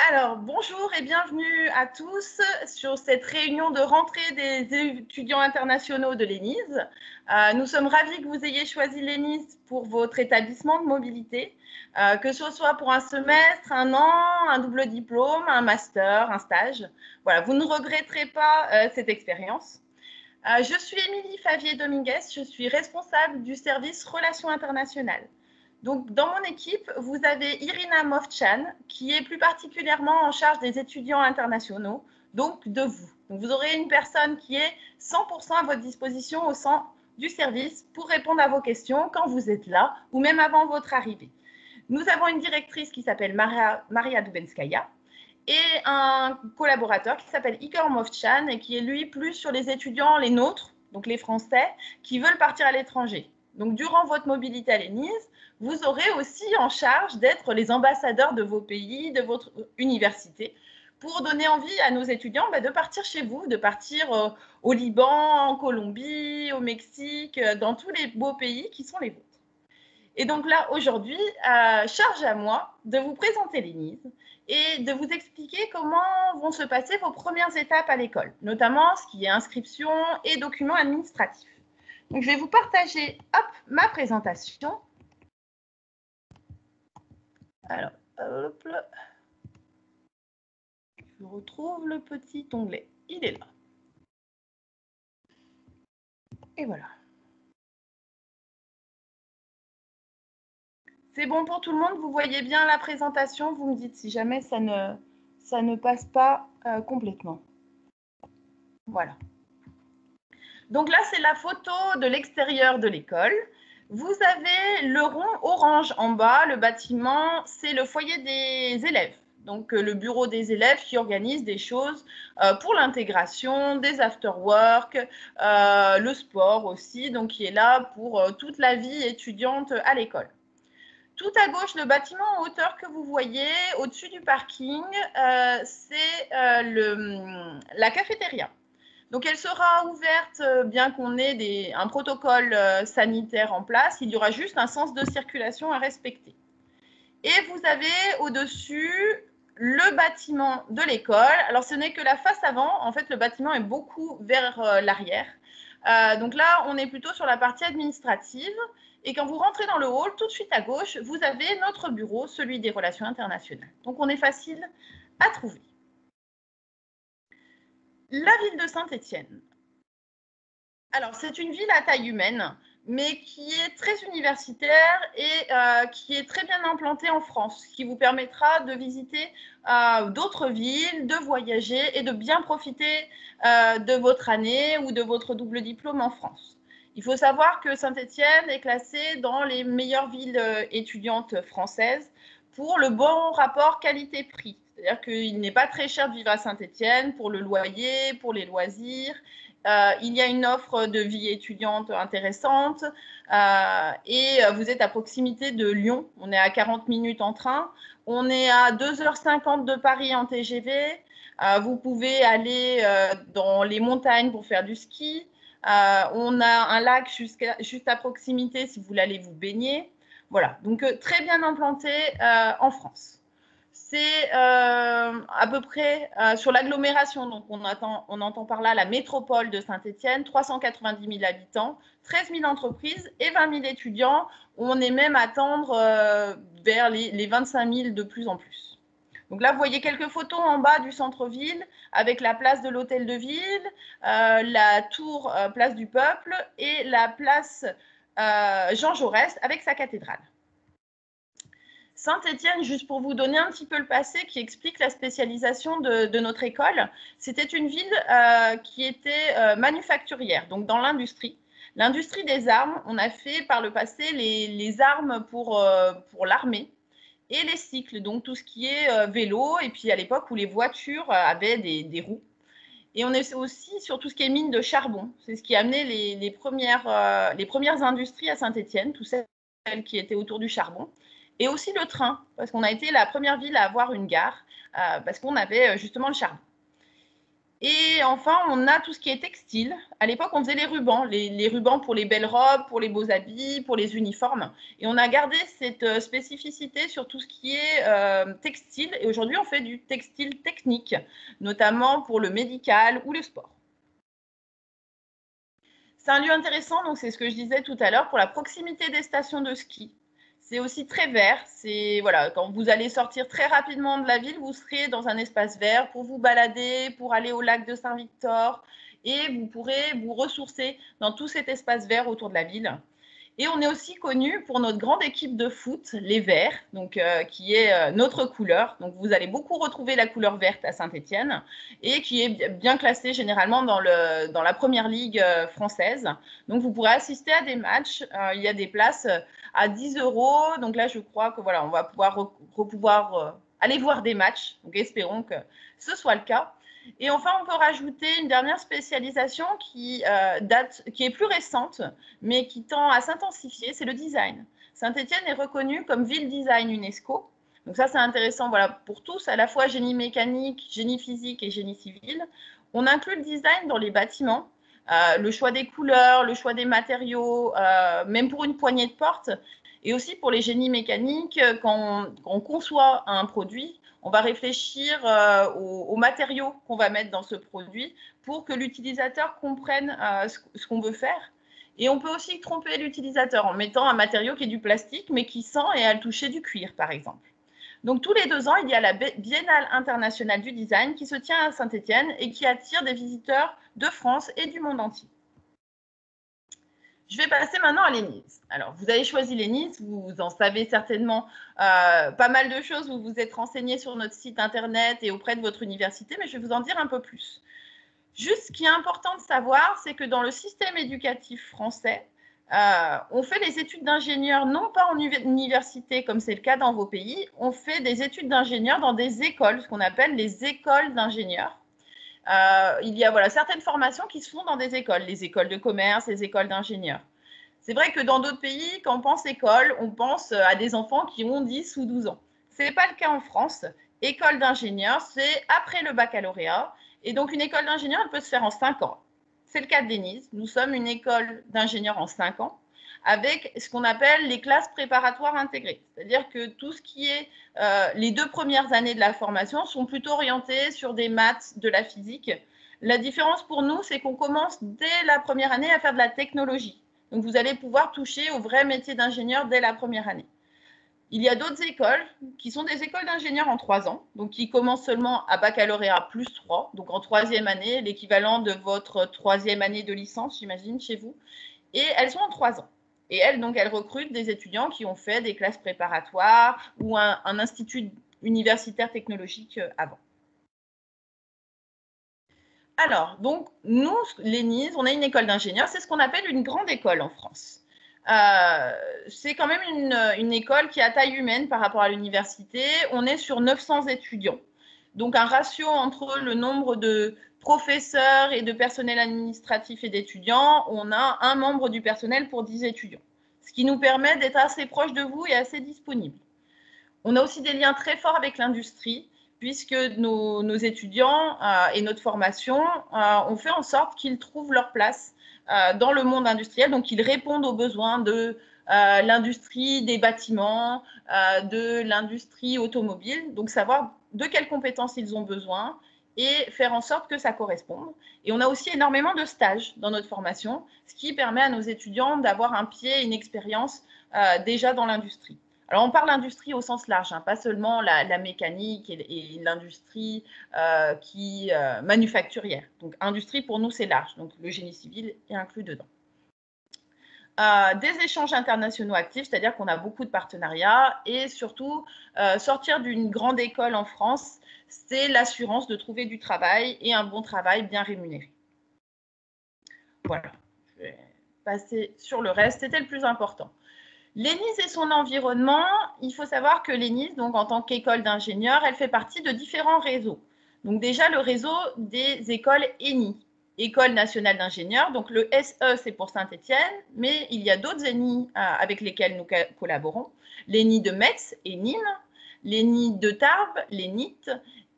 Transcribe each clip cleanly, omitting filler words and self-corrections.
Alors, bonjour et bienvenue à tous sur cette réunion de rentrée des étudiants internationaux de l'ENISE. Nous sommes ravis que vous ayez choisi l'ENISE pour votre établissement de mobilité, que ce soit pour un semestre, un an, un double diplôme, un master, un stage. Voilà, vous ne regretterez pas cette expérience. Je suis Émilie Favier-Dominguez, je suis responsable du service Relations internationales. Donc, dans mon équipe, vous avez Irina Movchan, qui est plus particulièrement en charge des étudiants internationaux, donc de vous. Donc, vous aurez une personne qui est 100% à votre disposition au sein du service pour répondre à vos questions quand vous êtes là ou même avant votre arrivée. Nous avons une directrice qui s'appelle Maria Dubenskaya et un collaborateur qui s'appelle Igor Movchan et qui est lui plus sur les étudiants, les nôtres, donc les Français, qui veulent partir à l'étranger. Donc, durant votre mobilité à l'ENISE, vous aurez aussi en charge d'être les ambassadeurs de vos pays, de votre université, pour donner envie à nos étudiants de partir chez vous, de partir au Liban, en Colombie, au Mexique, dans tous les beaux pays qui sont les vôtres. Et donc là, aujourd'hui, charge à moi de vous présenter l'ENISE et de vous expliquer comment vont se passer vos premières étapes à l'école, notamment ce qui est inscription et documents administratifs. Donc, je vais vous partager ma présentation. Alors, hop là. Je retrouve le petit onglet. Il est là. Et voilà. C'est bon pour tout le monde? Vous voyez bien la présentation? Vous me dites si jamais ça ne passe pas complètement. Voilà. Donc là, c'est la photo de l'extérieur de l'école. Vous avez le rond orange en bas, le bâtiment, c'est le foyer des élèves. Donc le bureau des élèves qui organise des choses pour l'intégration, des after-work, le sport aussi, donc qui est là pour toute la vie étudiante à l'école. Tout à gauche, le bâtiment en hauteur que vous voyez, au-dessus du parking, c'est la cafétéria. Donc, elle sera ouverte, bien qu'on ait un protocole sanitaire en place. Il y aura juste un sens de circulation à respecter. Et vous avez au-dessus le bâtiment de l'école. Alors, ce n'est que la face avant. En fait, le bâtiment est beaucoup vers l'arrière. Donc là, on est plutôt sur la partie administrative. Et quand vous rentrez dans le hall, tout de suite à gauche, vous avez notre bureau, celui des relations internationales. Donc, on est facile à trouver. La ville de Saint-Étienne. Alors, c'est une ville à taille humaine, mais qui est très universitaire et qui est très bien implantée en France, ce qui vous permettra de visiter d'autres villes, de voyager et de bien profiter de votre année ou de votre double diplôme en France. Il faut savoir que Saint-Étienne est classée dans les meilleures villes étudiantes françaises pour le bon rapport qualité-prix. C'est-à-dire qu'il n'est pas très cher de vivre à Saint-Étienne pour le loyer, pour les loisirs. Il y a une offre de vie étudiante intéressante et vous êtes à proximité de Lyon. On est à 40 minutes en train. On est à 2h50 de Paris en TGV. Vous pouvez aller dans les montagnes pour faire du ski. On a un lac juste à proximité si vous voulez aller vous baigner. Voilà, donc très bien implanté en France. C'est à peu près sur l'agglomération, donc on entend par là la métropole de Saint-Étienne, 390 000 habitants, 13 000 entreprises et 20 000 étudiants. On est même à tendre vers les 25 000 de plus en plus. Donc là, vous voyez quelques photos en bas du centre-ville avec la place de l'Hôtel de Ville, la tour Place du Peuple et la place Jean Jaurès avec sa cathédrale. Saint-Étienne, juste pour vous donner un petit peu le passé qui explique la spécialisation de notre école, c'était une ville qui était manufacturière, donc dans l'industrie. L'industrie des armes, on a fait par le passé les armes pour l'armée et les cycles, donc tout ce qui est vélo, et puis à l'époque où les voitures avaient des roues. Et on est aussi sur tout ce qui est mine de charbon. C'est ce qui a amené les premières industries à Saint-Étienne, toutes celles qui étaient autour du charbon. Et aussi le train, parce qu'on a été la première ville à avoir une gare, parce qu'on avait justement le charbon. Et enfin, on a tout ce qui est textile. À l'époque, on faisait les rubans, les rubans pour les belles robes, pour les beaux habits, pour les uniformes. Et on a gardé cette spécificité sur tout ce qui est textile. Et aujourd'hui, on fait du textile technique, notamment pour le médical ou le sport. C'est un lieu intéressant, donc c'est ce que je disais tout à l'heure, pour la proximité des stations de ski. C'est aussi très vert. C'est voilà, quand vous allez sortir très rapidement de la ville, vous serez dans un espace vert pour vous balader, pour aller au lac de Saint-Victor, et vous pourrez vous ressourcer dans tout cet espace vert autour de la ville. Et on est aussi connu pour notre grande équipe de foot, les Verts, donc, qui est notre couleur. Donc, vous allez beaucoup retrouver la couleur verte à Saint-Étienne et qui est bien classée généralement dans la première ligue française. Donc, vous pourrez assister à des matchs. Il y a des places à 10 €. Donc là, je crois que voilà, on va pouvoir aller voir des matchs. Donc, espérons que ce soit le cas. Et enfin, on peut rajouter une dernière spécialisation qui est plus récente, mais qui tend à s'intensifier, c'est le design. Saint-Étienne est reconnue comme ville design UNESCO. Donc ça, c'est intéressant voilà, pour tous, à la fois génie mécanique, génie physique et génie civil. On inclut le design dans les bâtiments, le choix des couleurs, le choix des matériaux, même pour une poignée de porte. Et aussi pour les génies mécaniques, quand on conçoit un produit, on va réfléchir aux matériaux qu'on va mettre dans ce produit pour que l'utilisateur comprenne ce qu'on veut faire. Et on peut aussi tromper l'utilisateur en mettant un matériau qui est du plastique, mais qui sent et a le toucher du cuir, par exemple. Donc, tous les 2 ans, il y a la Biennale internationale du design qui se tient à Saint-Étienne et qui attire des visiteurs de France et du monde entier. Je vais passer maintenant à l'ENIS. Alors, vous avez choisi l'ENIS, vous en savez certainement pas mal de choses, vous vous êtes renseigné sur notre site internet et auprès de votre université, mais je vais vous en dire un peu plus. Juste, ce qui est important de savoir, c'est que dans le système éducatif français, on fait les études d'ingénieur non pas en université comme c'est le cas dans vos pays, on fait des études d'ingénieur dans des écoles, ce qu'on appelle les écoles d'ingénieurs. Il y a voilà, certaines formations qui se font dans des écoles, les écoles de commerce, les écoles d'ingénieurs. C'est vrai que dans d'autres pays, quand on pense école, on pense à des enfants qui ont 10 ou 12 ans. Ce n'est pas le cas en France. École d'ingénieur, c'est après le baccalauréat. Et donc, une école d'ingénieur, elle peut se faire en 5 ans. C'est le cas de l'ENIS. Nous sommes une école d'ingénieur en 5 ans avec ce qu'on appelle les classes préparatoires intégrées. C'est-à-dire que tout ce qui est les 2 premières années de la formation sont plutôt orientées sur des maths, de la physique. La différence pour nous, c'est qu'on commence dès la première année à faire de la technologie. Donc, vous allez pouvoir toucher au vrai métier d'ingénieur dès la première année. Il y a d'autres écoles qui sont des écoles d'ingénieurs en 3 ans, donc qui commencent seulement à baccalauréat plus 3, donc en 3e année, l'équivalent de votre 3e année de licence, j'imagine, chez vous. Et elles sont en 3 ans. Et elles, donc, elles recrutent des étudiants qui ont fait des classes préparatoires ou un institut universitaire technologique avant. Alors, donc, nous, l'ENIS, on est une école d'ingénieurs, c'est ce qu'on appelle une grande école en France. C'est quand même une école qui est à taille humaine par rapport à l'université. On est sur 900 étudiants. Donc, un ratio entre le nombre de professeurs et de personnel administratif et d'étudiants, on a un membre du personnel pour 10 étudiants, ce qui nous permet d'être assez proche de vous et assez disponible. On a aussi des liens très forts avec l'industrie, puisque nos étudiants et notre formation ont fait en sorte qu'ils trouvent leur place dans le monde industriel, donc qu'ils répondent aux besoins de l'industrie des bâtiments, de l'industrie automobile, donc savoir de quelles compétences ils ont besoin et faire en sorte que ça corresponde. Et on a aussi énormément de stages dans notre formation, ce qui permet à nos étudiants d'avoir un pied et une expérience déjà dans l'industrie. Alors, on parle d'industrie au sens large, hein, pas seulement la mécanique et l'industrie manufacturière. Donc, industrie, pour nous, c'est large. Donc, le génie civil est inclus dedans. Des échanges internationaux actifs, c'est-à-dire qu'on a beaucoup de partenariats et surtout, sortir d'une grande école en France, c'est l'assurance de trouver du travail et un bon travail bien rémunéré. Voilà, je vais passer sur le reste, c'était le plus important. L'ENIS et son environnement, il faut savoir que l'ENIS, donc en tant qu'école d'ingénieurs, elle fait partie de différents réseaux. Donc déjà le réseau des écoles ENI, École nationale d'ingénieurs, donc le SE c'est pour Saint-Étienne, mais il y a d'autres ENI avec lesquels nous collaborons, l'ENI de Metz et Nîmes, l'ENI de Tarbes, l'ENIT,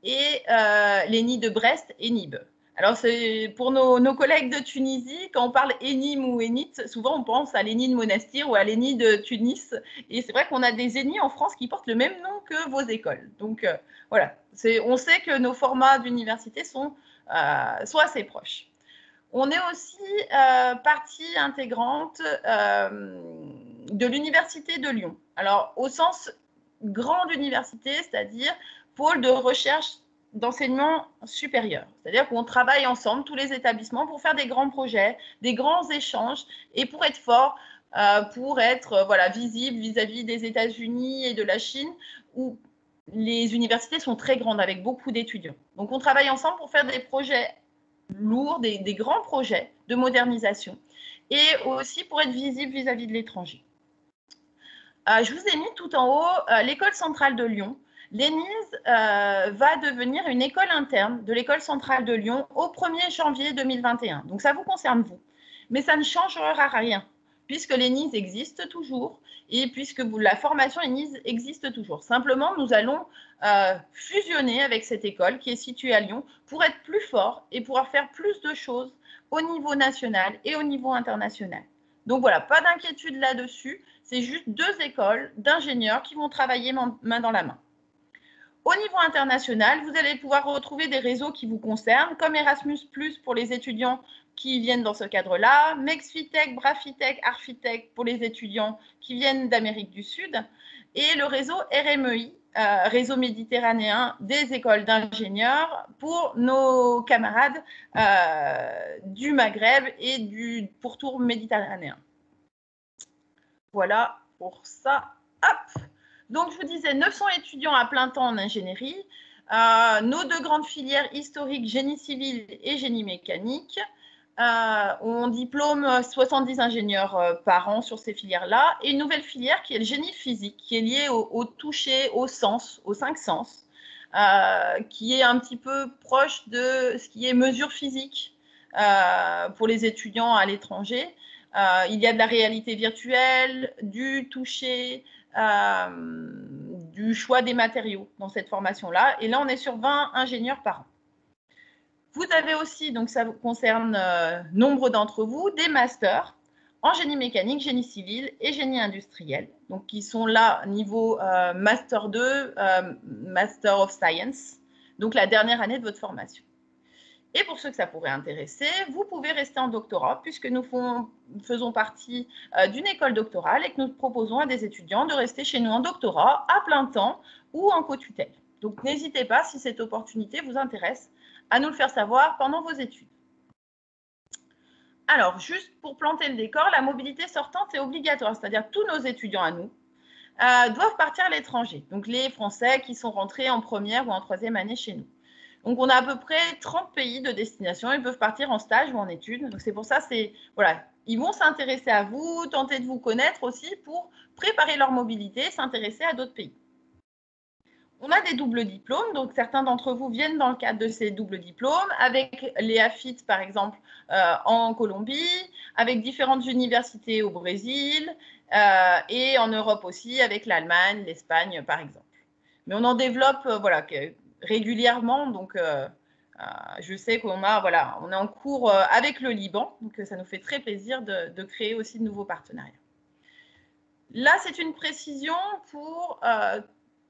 et l'ENI de Brest et Nîmes. Alors, c'est pour nos collègues de Tunisie, quand on parle Énine ou Énite, souvent on pense à l'Énine Monastir ou à l'Énine de Tunis. Et c'est vrai qu'on a des Énis en France qui portent le même nom que vos écoles. Donc, voilà, on sait que nos formats d'université sont assez proches. On est aussi partie intégrante de l'Université de Lyon. Alors, au sens grande université, c'est-à-dire pôle de recherche d'enseignement supérieur. C'est-à-dire qu'on travaille ensemble, tous les établissements, pour faire des grands projets, des grands échanges et pour être fort, pour être visible vis-à-vis des États-Unis et de la Chine, où les universités sont très grandes avec beaucoup d'étudiants. Donc, on travaille ensemble pour faire des projets lourds, des grands projets de modernisation et aussi pour être visible vis-à-vis de l'étranger. Je vous ai mis tout en haut l'école centrale de Lyon. L'ENISE va devenir une école interne de l'école centrale de Lyon au 1er janvier 2021. Donc, ça vous concerne vous. Mais ça ne changera rien puisque l'ENISE existe toujours et puisque la formation ENISE existe toujours. Simplement, nous allons fusionner avec cette école qui est située à Lyon pour être plus fort et pouvoir faire plus de choses au niveau national et au niveau international. Donc voilà, pas d'inquiétude là-dessus. C'est juste 2 écoles d'ingénieurs qui vont travailler main dans la main. Au niveau international, vous allez pouvoir retrouver des réseaux qui vous concernent, comme Erasmus+, pour les étudiants qui viennent dans ce cadre-là, Mexfitech, Brafitech, Arfitech pour les étudiants qui viennent d'Amérique du Sud, et le réseau RMEI, réseau méditerranéen des écoles d'ingénieurs, pour nos camarades du Maghreb et du pourtour méditerranéen. Voilà pour ça. Hop. Donc, je vous disais 900 étudiants à plein temps en ingénierie, nos 2 grandes filières historiques, génie civil et génie mécanique. On diplôme 70 ingénieurs par an sur ces filières-là, et une nouvelle filière qui est le génie physique, qui est liée au toucher, au sens, aux 5 sens, qui est un petit peu proche de ce qui est mesure physique pour les étudiants à l'étranger. Il y a de la réalité virtuelle, du toucher, du choix des matériaux dans cette formation-là. Et là, on est sur 20 ingénieurs par an. Vous avez aussi, donc ça concerne nombre d'entre vous, des masters en génie mécanique, génie civil et génie industriel, donc qui sont là niveau Master 2, Master of Science, donc la dernière année de votre formation. Et pour ceux que ça pourrait intéresser, vous pouvez rester en doctorat puisque nous faisons partie d'une école doctorale et que nous proposons à des étudiants de rester chez nous en doctorat à plein temps ou en co-tutelle. Donc, n'hésitez pas, si cette opportunité vous intéresse, à nous le faire savoir pendant vos études. Alors, juste pour planter le décor, la mobilité sortante est obligatoire, c'est-à-dire tous nos étudiants à nous doivent partir à l'étranger. Donc, les Français qui sont rentrés en première ou en 3e année chez nous. Donc, on a à peu près 30 pays de destination. Ils peuvent partir en stage ou en études. Donc, c'est pour ça, voilà, ils vont s'intéresser à vous, tenter de vous connaître aussi pour préparer leur mobilité, s'intéresser à d'autres pays. On a des doubles diplômes. Donc, certains d'entre vous viennent dans le cadre de ces doubles diplômes avec les AFIT, par exemple, en Colombie, avec différentes universités au Brésil et en Europe aussi, avec l'Allemagne, l'Espagne, par exemple. Mais on en développe, voilà, régulièrement, donc je sais qu'on on est en cours avec le Liban, donc ça nous fait très plaisir de créer aussi de nouveaux partenariats. Là, c'est une précision pour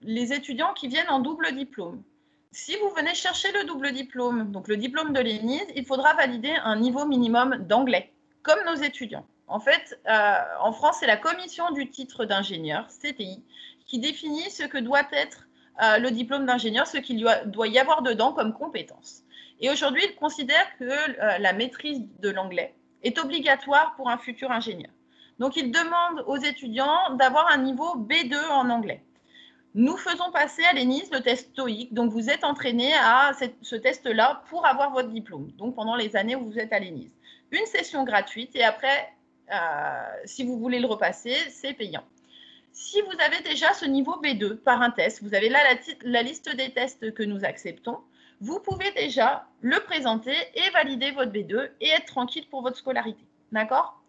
les étudiants qui viennent en double diplôme. Si vous venez chercher le double diplôme, donc le diplôme de l'ENISE, il faudra valider un niveau minimum d'anglais, comme nos étudiants. En fait, en France, c'est la commission du titre d'ingénieur, CTI, qui définit ce que doit être le diplôme d'ingénieur, ce qu'il doit y avoir dedans comme compétence. Et aujourd'hui, il considère que la maîtrise de l'anglais est obligatoire pour un futur ingénieur. Donc, il demande aux étudiants d'avoir un niveau B2 en anglais. Nous faisons passer à l'ENISE le test TOEIC, donc vous êtes entraîné à ce test-là pour avoir votre diplôme, donc pendant les années où vous êtes à l'ENISE. Une session gratuite et après, si vous voulez le repasser, c'est payant. Si vous avez déjà ce niveau B2 par un test, vous avez là la liste des tests que nous acceptons, vous pouvez déjà le présenter et valider votre B2 et être tranquille pour votre scolarité. D'accord ?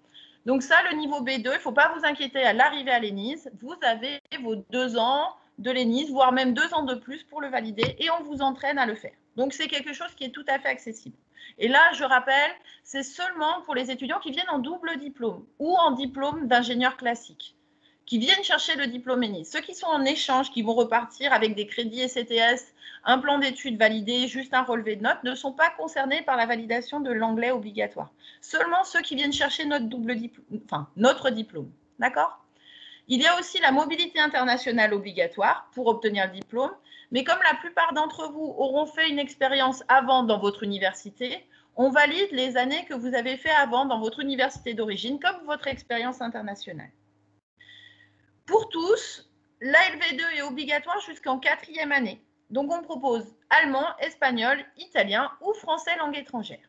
Donc ça, le niveau B2, il ne faut pas vous inquiéter à l'arrivée à l'ENISE. Vous avez vos 2 ans de l'ENISE, voire même 2 ans de plus pour le valider et on vous entraîne à le faire. Donc, c'est quelque chose qui est tout à fait accessible. Et là, je rappelle, c'est seulement pour les étudiants qui viennent en double diplôme ou en diplôme d'ingénieur classique, qui viennent chercher le diplôme ENIS. Ceux qui sont en échange, qui vont repartir avec des crédits ECTS, un plan d'études validé, juste un relevé de notes, ne sont pas concernés par la validation de l'anglais obligatoire. Seulement ceux qui viennent chercher notre diplôme. D'accord ? Il y a aussi la mobilité internationale obligatoire pour obtenir le diplôme, mais comme la plupart d'entre vous auront fait une expérience avant dans votre université, on valide les années que vous avez fait avant dans votre université d'origine comme votre expérience internationale. Pour tous, l'ALV2 est obligatoire jusqu'en 4e année. Donc, on propose allemand, espagnol, italien ou français langue étrangère.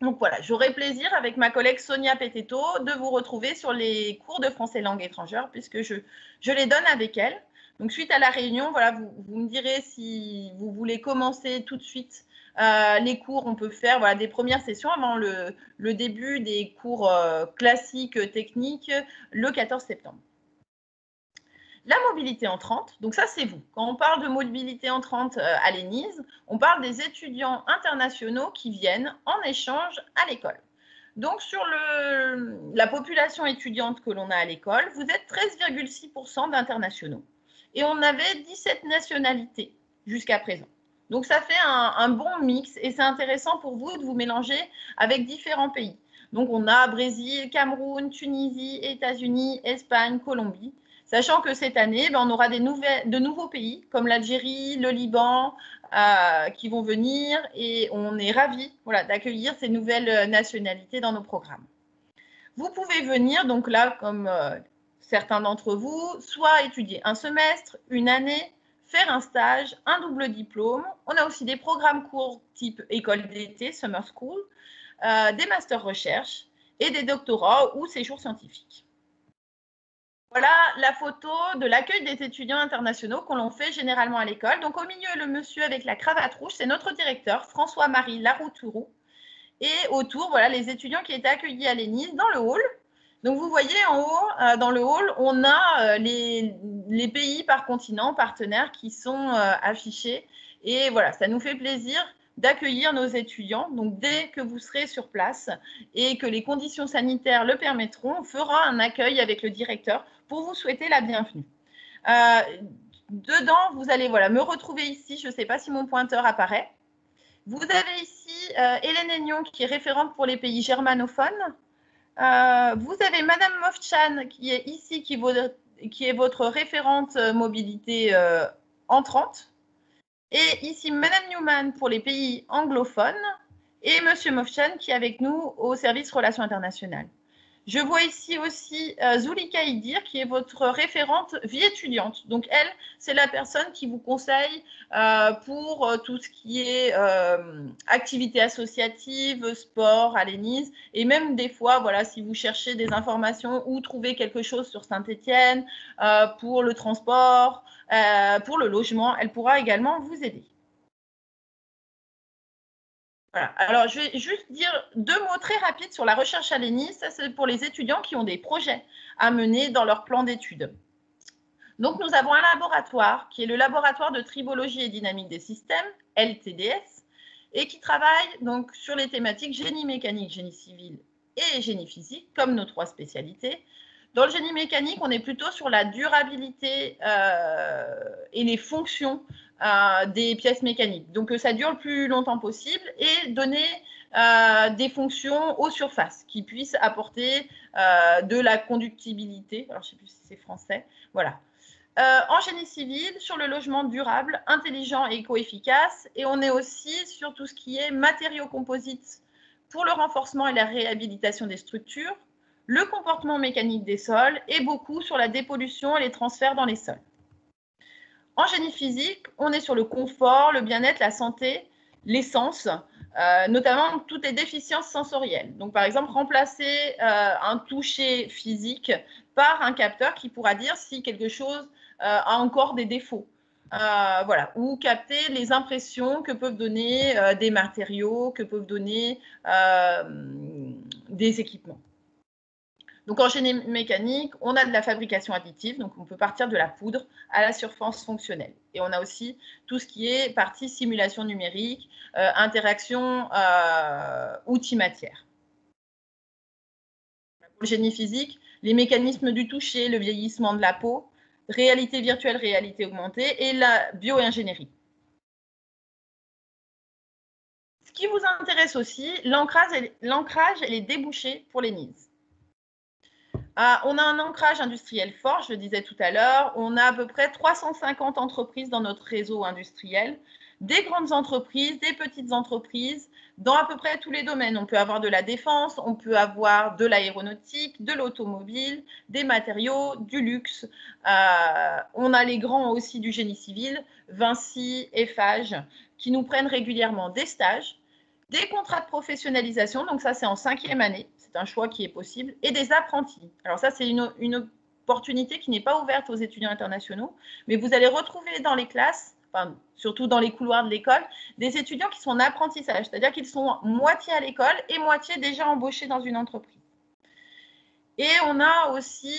Donc voilà, j'aurai plaisir avec ma collègue Sonia Petetto de vous retrouver sur les cours de français langue étrangère puisque je les donne avec elle. Donc suite à la réunion, voilà, vous me direz si vous voulez commencer tout de suite les cours. On peut faire voilà, des premières sessions avant le début des cours classiques techniques le 14 septembre. La mobilité entrante, donc ça c'est vous. Quand on parle de mobilité entrante à l'ENIS, on parle des étudiants internationaux qui viennent en échange à l'école. Donc sur la population étudiante que l'on a à l'école, vous êtes 13,6% d'internationaux. Et on avait 17 nationalités jusqu'à présent. Donc ça fait un bon mix et c'est intéressant pour vous de vous mélanger avec différents pays. Donc on a Brésil, Cameroun, Tunisie, États-Unis, Espagne, Colombie. Sachant que cette année, on aura de nouveaux pays comme l'Algérie, le Liban qui vont venir et on est ravis voilà, d'accueillir ces nouvelles nationalités dans nos programmes. Vous pouvez venir, donc là, comme certains d'entre vous, soit étudier un semestre, une année, faire un stage, un double diplôme. On a aussi des programmes courts type école d'été, summer school, des masters recherche et des doctorats ou séjours scientifiques. Voilà la photo de l'accueil des étudiants internationaux qu'on l'on fait généralement à l'école. Donc, au milieu, le monsieur avec la cravate rouge, c'est notre directeur, François-Marie Laroutourou. Et autour, voilà, les étudiants qui étaient accueillis à l'ENIS dans le hall. Donc, vous voyez en haut, dans le hall, on a les pays par continent, partenaires qui sont affichés. Et voilà, ça nous fait plaisir d'accueillir nos étudiants. Donc, dès que vous serez sur place et que les conditions sanitaires le permettront, on fera un accueil avec le directeur pour vous souhaiter la bienvenue. Dedans, vous allez voilà, me retrouver ici. Je ne sais pas si mon pointeur apparaît. Vous avez ici Hélène Aignon, qui est référente pour les pays germanophones. Vous avez Madame Mofchan, qui est ici, qui est votre référente mobilité entrante. Et ici, Madame Newman pour les pays anglophones. Et Monsieur Mofchan, qui est avec nous au service Relations internationales. Je vois ici aussi Zulika Idir, qui est votre référente vie étudiante. Donc, elle, c'est la personne qui vous conseille pour tout ce qui est activités associatives, sport à l'ENIS. Et même des fois, voilà, si vous cherchez des informations ou trouvez quelque chose sur Saint-Étienne, pour le transport, pour le logement, elle pourra également vous aider. Voilà. Alors, je vais juste dire 2 mots très rapides sur la recherche à l'ENIS. Ça, c'est pour les étudiants qui ont des projets à mener dans leur plan d'études. Donc, nous avons un laboratoire qui est le laboratoire de tribologie et dynamique des systèmes, LTDS, et qui travaille donc sur les thématiques génie mécanique, génie civil et génie physique, comme nos 3 spécialités. Dans le génie mécanique, on est plutôt sur la durabilité et les fonctions des pièces mécaniques. Donc, que ça dure le plus longtemps possible et donner des fonctions aux surfaces qui puissent apporter de la conductibilité. Alors, je ne sais plus si c'est français. Voilà. En génie civil, sur le logement durable, intelligent et éco-efficace. Et on est aussi sur tout ce qui est matériaux composites pour le renforcement et la réhabilitation des structures, le comportement mécanique des sols et beaucoup sur la dépollution et les transferts dans les sols. En génie physique, on est sur le confort, le bien-être, la santé, les sens, notamment toutes les déficiences sensorielles. Donc, par exemple, remplacer un toucher physique par un capteur qui pourra dire si quelque chose a encore des défauts. Voilà, ou capter les impressions que peuvent donner des matériaux, que peuvent donner des équipements. Donc, en génie mécanique, on a de la fabrication additive, donc on peut partir de la poudre à la surface fonctionnelle. Et on a aussi tout ce qui est partie simulation numérique, interaction outil-matière. Pour le génie physique, les mécanismes du toucher, le vieillissement de la peau, réalité virtuelle, réalité augmentée et la bioingénierie. Ce qui vous intéresse aussi, l'ancrage et les débouchés pour les NIS. On a un ancrage industriel fort, je le disais tout à l'heure. On a à peu près 350 entreprises dans notre réseau industriel, des grandes entreprises, des petites entreprises, dans à peu près tous les domaines. On peut avoir de la défense, on peut avoir de l'aéronautique, de l'automobile, des matériaux, du luxe. On a les grands aussi du génie civil, Vinci, Eiffage, qui nous prennent régulièrement des stages, des contrats de professionnalisation, donc ça c'est en 5e année, c'est un choix qui est possible, et des apprentis. Alors ça c'est une opportunité qui n'est pas ouverte aux étudiants internationaux, mais vous allez retrouver dans les classes, enfin, surtout dans les couloirs de l'école, des étudiants qui sont en apprentissage, c'est-à-dire qu'ils sont moitié à l'école et moitié déjà embauchés dans une entreprise. Et on a aussi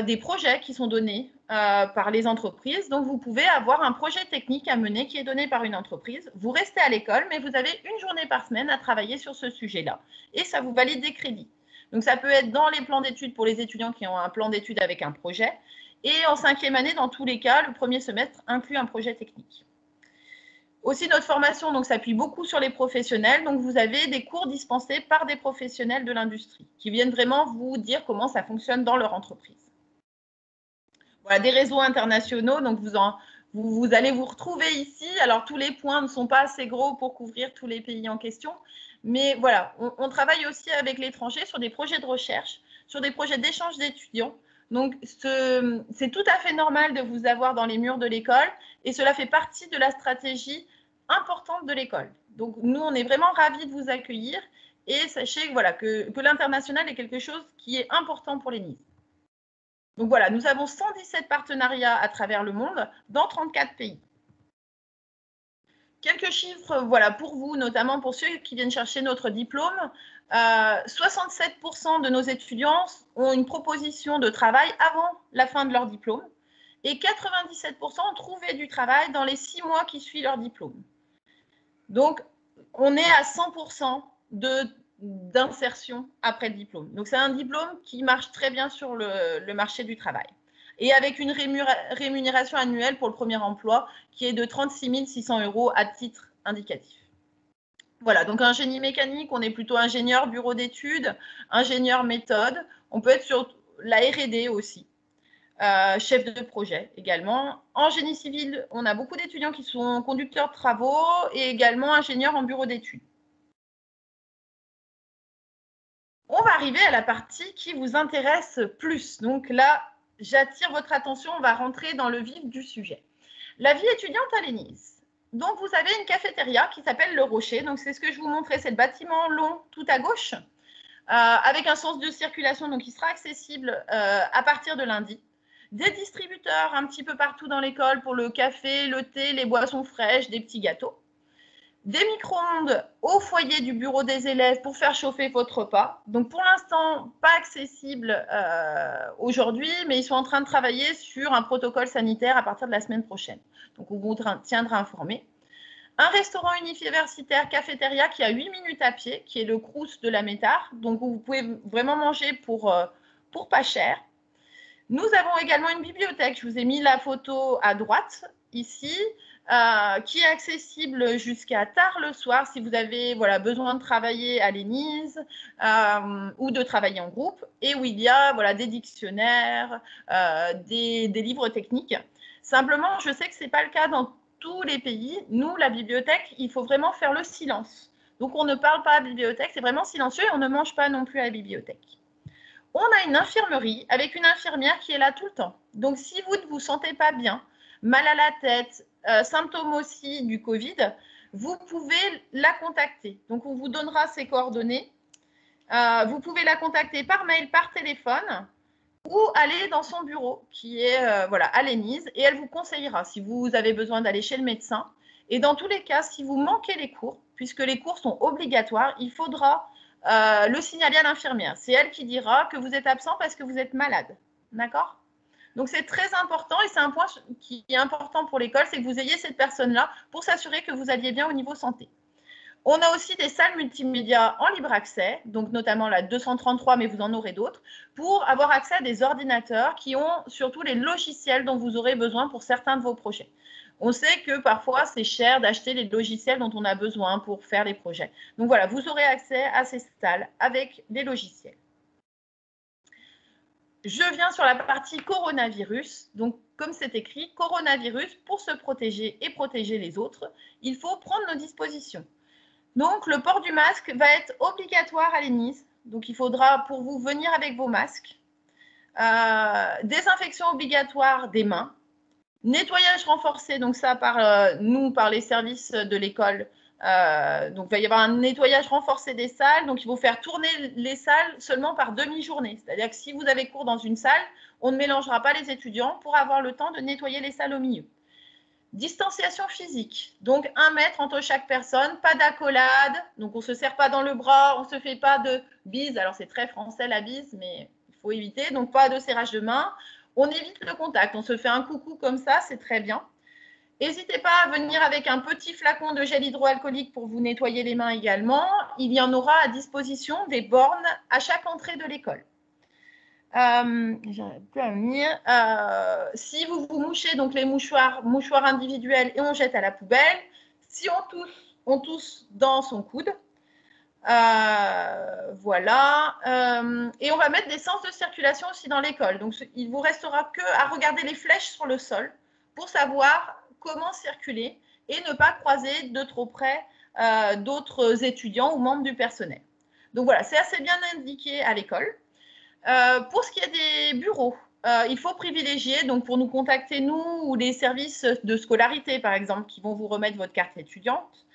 des projets qui sont donnés par les entreprises. Donc, vous pouvez avoir un projet technique à mener qui est donné par une entreprise. Vous restez à l'école, mais vous avez une journée par semaine à travailler sur ce sujet-là. Et ça vous valide des crédits. Donc, ça peut être dans les plans d'études pour les étudiants qui ont un plan d'études avec un projet. Et en 5e année, dans tous les cas, le premier semestre inclut un projet technique. Aussi, notre formation s'appuie beaucoup sur les professionnels. Donc, vous avez des cours dispensés par des professionnels de l'industrie qui viennent vraiment vous dire comment ça fonctionne dans leur entreprise. Voilà, des réseaux internationaux. Donc, vous allez vous retrouver ici. Alors, tous les points ne sont pas assez gros pour couvrir tous les pays en question. Mais voilà, on travaille aussi avec l'étranger sur des projets de recherche, sur des projets d'échange d'étudiants. Donc, c'est tout à fait normal de vous avoir dans les murs de l'école et cela fait partie de la stratégie importante de l'école. Donc, nous, on est vraiment ravis de vous accueillir et sachez voilà, que l'international est quelque chose qui est important pour les NIS. Donc, voilà, nous avons 117 partenariats à travers le monde dans 34 pays. Quelques chiffres voilà, pour vous, notamment pour ceux qui viennent chercher notre diplôme. 67% de nos étudiants ont une proposition de travail avant la fin de leur diplôme et 97% ont trouvé du travail dans les 6 mois qui suivent leur diplôme. Donc, on est à 100% d'insertion après le diplôme. Donc, c'est un diplôme qui marche très bien sur le marché du travail. Et avec une rémunération annuelle pour le premier emploi qui est de 36 600 € à titre indicatif. Voilà, donc un génie mécanique, on est plutôt ingénieur bureau d'études, ingénieur méthode. On peut être sur la R&D aussi, chef de projet également. En génie civil, on a beaucoup d'étudiants qui sont conducteurs de travaux et également ingénieurs en bureau d'études. On va arriver à la partie qui vous intéresse plus. Donc là, j'attire votre attention, on va rentrer dans le vif du sujet. La vie étudiante à l'ENIS. Donc, vous avez une cafétéria qui s'appelle Le Rocher. Donc, c'est ce que je vous montrais, c'est le bâtiment long tout à gauche, avec un sens de circulation donc, qui sera accessible à partir de lundi. Des distributeurs un petit peu partout dans l'école pour le café, le thé, les boissons fraîches, des petits gâteaux. Des micro-ondes au foyer du bureau des élèves pour faire chauffer votre repas. Donc, pour l'instant, pas accessible aujourd'hui, mais ils sont en train de travailler sur un protocole sanitaire à partir de la semaine prochaine. Donc, on vous tiendra informé. Un restaurant universitaire cafétéria qui a 8 minutes à pied, qui est le Crous de la Métard. Donc, vous pouvez vraiment manger pour pas cher. Nous avons également une bibliothèque. Je vous ai mis la photo à droite, ici. Qui est accessible jusqu'à tard le soir si vous avez besoin de travailler à l'ENIS ou de travailler en groupe, et où il y a des dictionnaires, des livres techniques. Simplement, je sais que ce n'est pas le cas dans tous les pays. Nous, la bibliothèque, il faut vraiment faire le silence. Donc, on ne parle pas à la bibliothèque, c'est vraiment silencieux et on ne mange pas non plus à la bibliothèque. On a une infirmerie avec une infirmière qui est là tout le temps. Donc, si vous ne vous sentez pas bien, mal à la tête, symptômes aussi du Covid, vous pouvez la contacter. Donc, on vous donnera ses coordonnées. Vous pouvez la contacter par mail, par téléphone ou aller dans son bureau qui est à l'ENIS et elle vous conseillera si vous avez besoin d'aller chez le médecin. Et dans tous les cas, si vous manquez les cours, puisque les cours sont obligatoires, il faudra le signaler à l'infirmière. C'est elle qui dira que vous êtes absent parce que vous êtes malade. D'accord? Donc, c'est très important et c'est un point qui est important pour l'école, c'est que vous ayez cette personne-là pour s'assurer que vous alliez bien au niveau santé. On a aussi des salles multimédia en libre accès, donc notamment la 233, mais vous en aurez d'autres, pour avoir accès à des ordinateurs qui ont surtout les logiciels dont vous aurez besoin pour certains de vos projets. On sait que parfois, c'est cher d'acheter les logiciels dont on a besoin pour faire les projets. Donc voilà, vous aurez accès à ces salles avec des logiciels. Je viens sur la partie coronavirus. Donc, comme c'est écrit, coronavirus, pour se protéger et protéger les autres, il faut prendre nos dispositions. Donc, le port du masque va être obligatoire à l'ENIS. Donc, il faudra pour vous venir avec vos masques. Désinfection obligatoire des mains. Nettoyage renforcé, donc ça par nous, par les services de l'école. Donc, il va y avoir un nettoyage renforcé des salles. Donc, il faut faire tourner les salles seulement par demi-journée. C'est-à-dire que si vous avez cours dans une salle, on ne mélangera pas les étudiants pour avoir le temps de nettoyer les salles au milieu. Distanciation physique, donc 1 mètre entre chaque personne, pas d'accolade, donc on ne se serre pas dans le bras, on ne se fait pas de bise, alors c'est très français la bise, mais il faut éviter, donc pas de serrage de main. On évite le contact, on se fait un coucou comme ça, c'est très bien. N'hésitez pas à venir avec un petit flacon de gel hydroalcoolique pour vous nettoyer les mains également. Il y en aura à disposition des bornes à chaque entrée de l'école. J'arrive plus à venir. Si vous vous mouchez, donc les mouchoirs individuels et on jette à la poubelle. Si on tousse dans son coude. Voilà. Et on va mettre des sens de circulation aussi dans l'école. Donc, il vous restera que à regarder les flèches sur le sol pour savoir comment circuler et ne pas croiser de trop près d'autres étudiants ou membres du personnel. Donc, voilà, c'est assez bien indiqué à l'école. Pour ce qui est des bureaux, il faut privilégier, donc pour nous contacter, nous, ou les services de scolarité, par exemple, qui vont vous remettre votre carte étudiante,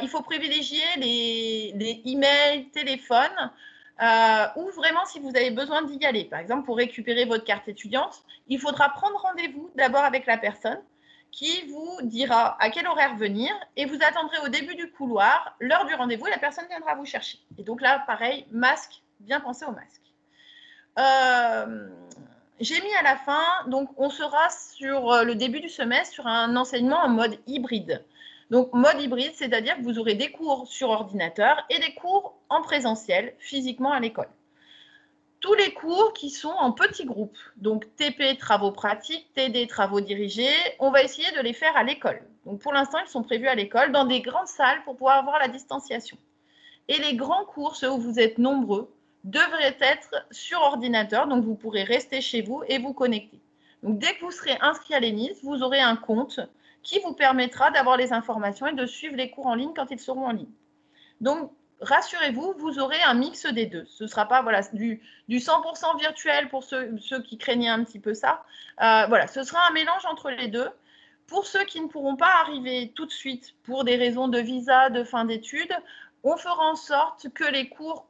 il faut privilégier les emails, téléphones, ou vraiment si vous avez besoin d'y aller. Par exemple, pour récupérer votre carte étudiante, il faudra prendre rendez-vous d'abord avec la personne qui vous dira à quel horaire venir et vous attendrez au début du couloir, l'heure du rendez-vous, et la personne viendra vous chercher. Et donc là, pareil, masque, bien penser au masque. J'ai mis à la fin, donc on sera sur le début du semestre sur un enseignement en mode hybride. Donc mode hybride, c'est-à-dire que vous aurez des cours sur ordinateur et des cours en présentiel, physiquement à l'école. Tous les cours qui sont en petits groupes, donc TP, travaux pratiques, TD, travaux dirigés, on va essayer de les faire à l'école. Donc pour l'instant, ils sont prévus à l'école, dans des grandes salles pour pouvoir avoir la distanciation. Et les grands cours, ceux où vous êtes nombreux, devrait être sur ordinateur, donc vous pourrez rester chez vous et vous connecter. Donc dès que vous serez inscrit à l'ENIS, vous aurez un compte qui vous permettra d'avoir les informations et de suivre les cours en ligne quand ils seront en ligne. Donc rassurez-vous, vous aurez un mix des deux. Ce ne sera pas voilà, du 100% virtuel pour ceux qui craignaient un petit peu ça. Voilà, ce sera un mélange entre les deux. Pour ceux qui ne pourront pas arriver tout de suite pour des raisons de visa, de fin d'études, on fera en sorte que les cours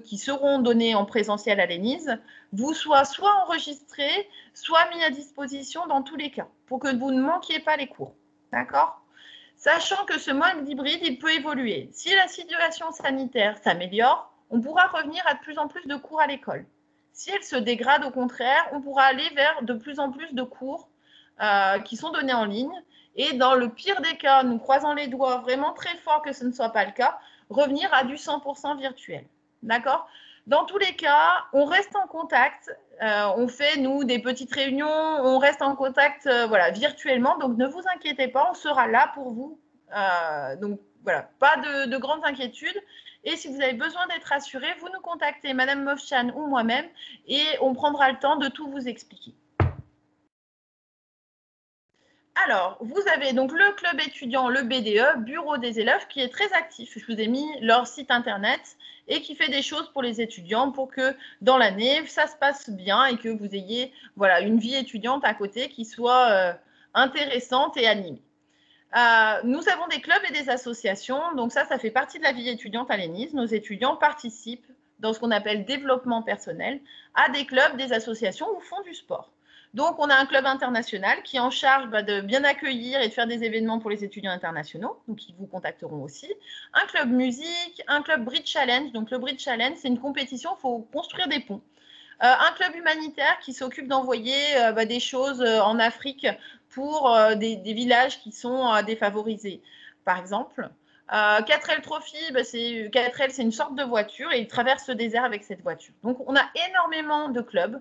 qui seront donnés en présentiel à l'ENIS vous soient soit enregistrés, soit mis à disposition dans tous les cas, pour que vous ne manquiez pas les cours. D'accord ? Sachant que ce mode hybride, il peut évoluer. Si la situation sanitaire s'améliore, on pourra revenir à de plus en plus de cours à l'école. Si elle se dégrade, au contraire, on pourra aller vers de plus en plus de cours qui sont donnés en ligne. Et dans le pire des cas, nous croisons les doigts vraiment très fort que ce ne soit pas le cas, revenir à du 100% virtuel. D'accord ? Dans tous les cas, on reste en contact. On fait, nous, des petites réunions. On reste en contact voilà, virtuellement. Donc, ne vous inquiétez pas, on sera là pour vous. Donc, voilà, pas de grandes inquiétudes. Et si vous avez besoin d'être rassuré, vous nous contactez, Madame Mofchan ou moi-même, et on prendra le temps de tout vous expliquer. Alors, vous avez donc le club étudiant, le BDE, Bureau des élèves, qui est très actif. Je vous ai mis leur site internet et qui fait des choses pour les étudiants pour que dans l'année, ça se passe bien et que vous ayez voilà, une vie étudiante à côté qui soit intéressante et animée. Nous avons des clubs et des associations, donc ça fait partie de la vie étudiante à l'ENIS. Nos étudiants participent dans ce qu'on appelle développement personnel à des clubs, des associations ou font du sport. Donc, on a un club international qui est en charge de bien accueillir et de faire des événements pour les étudiants internationaux, donc ils vous contacteront aussi. Un club musique, un club Bridge Challenge. Donc, le Bridge Challenge, c'est une compétition, il faut construire des ponts. Un club humanitaire qui s'occupe d'envoyer des choses en Afrique pour des villages qui sont défavorisés, par exemple. 4L Trophy, 4L, c'est une sorte de voiture et ils traversent le désert avec cette voiture. Donc, on a énormément de clubs.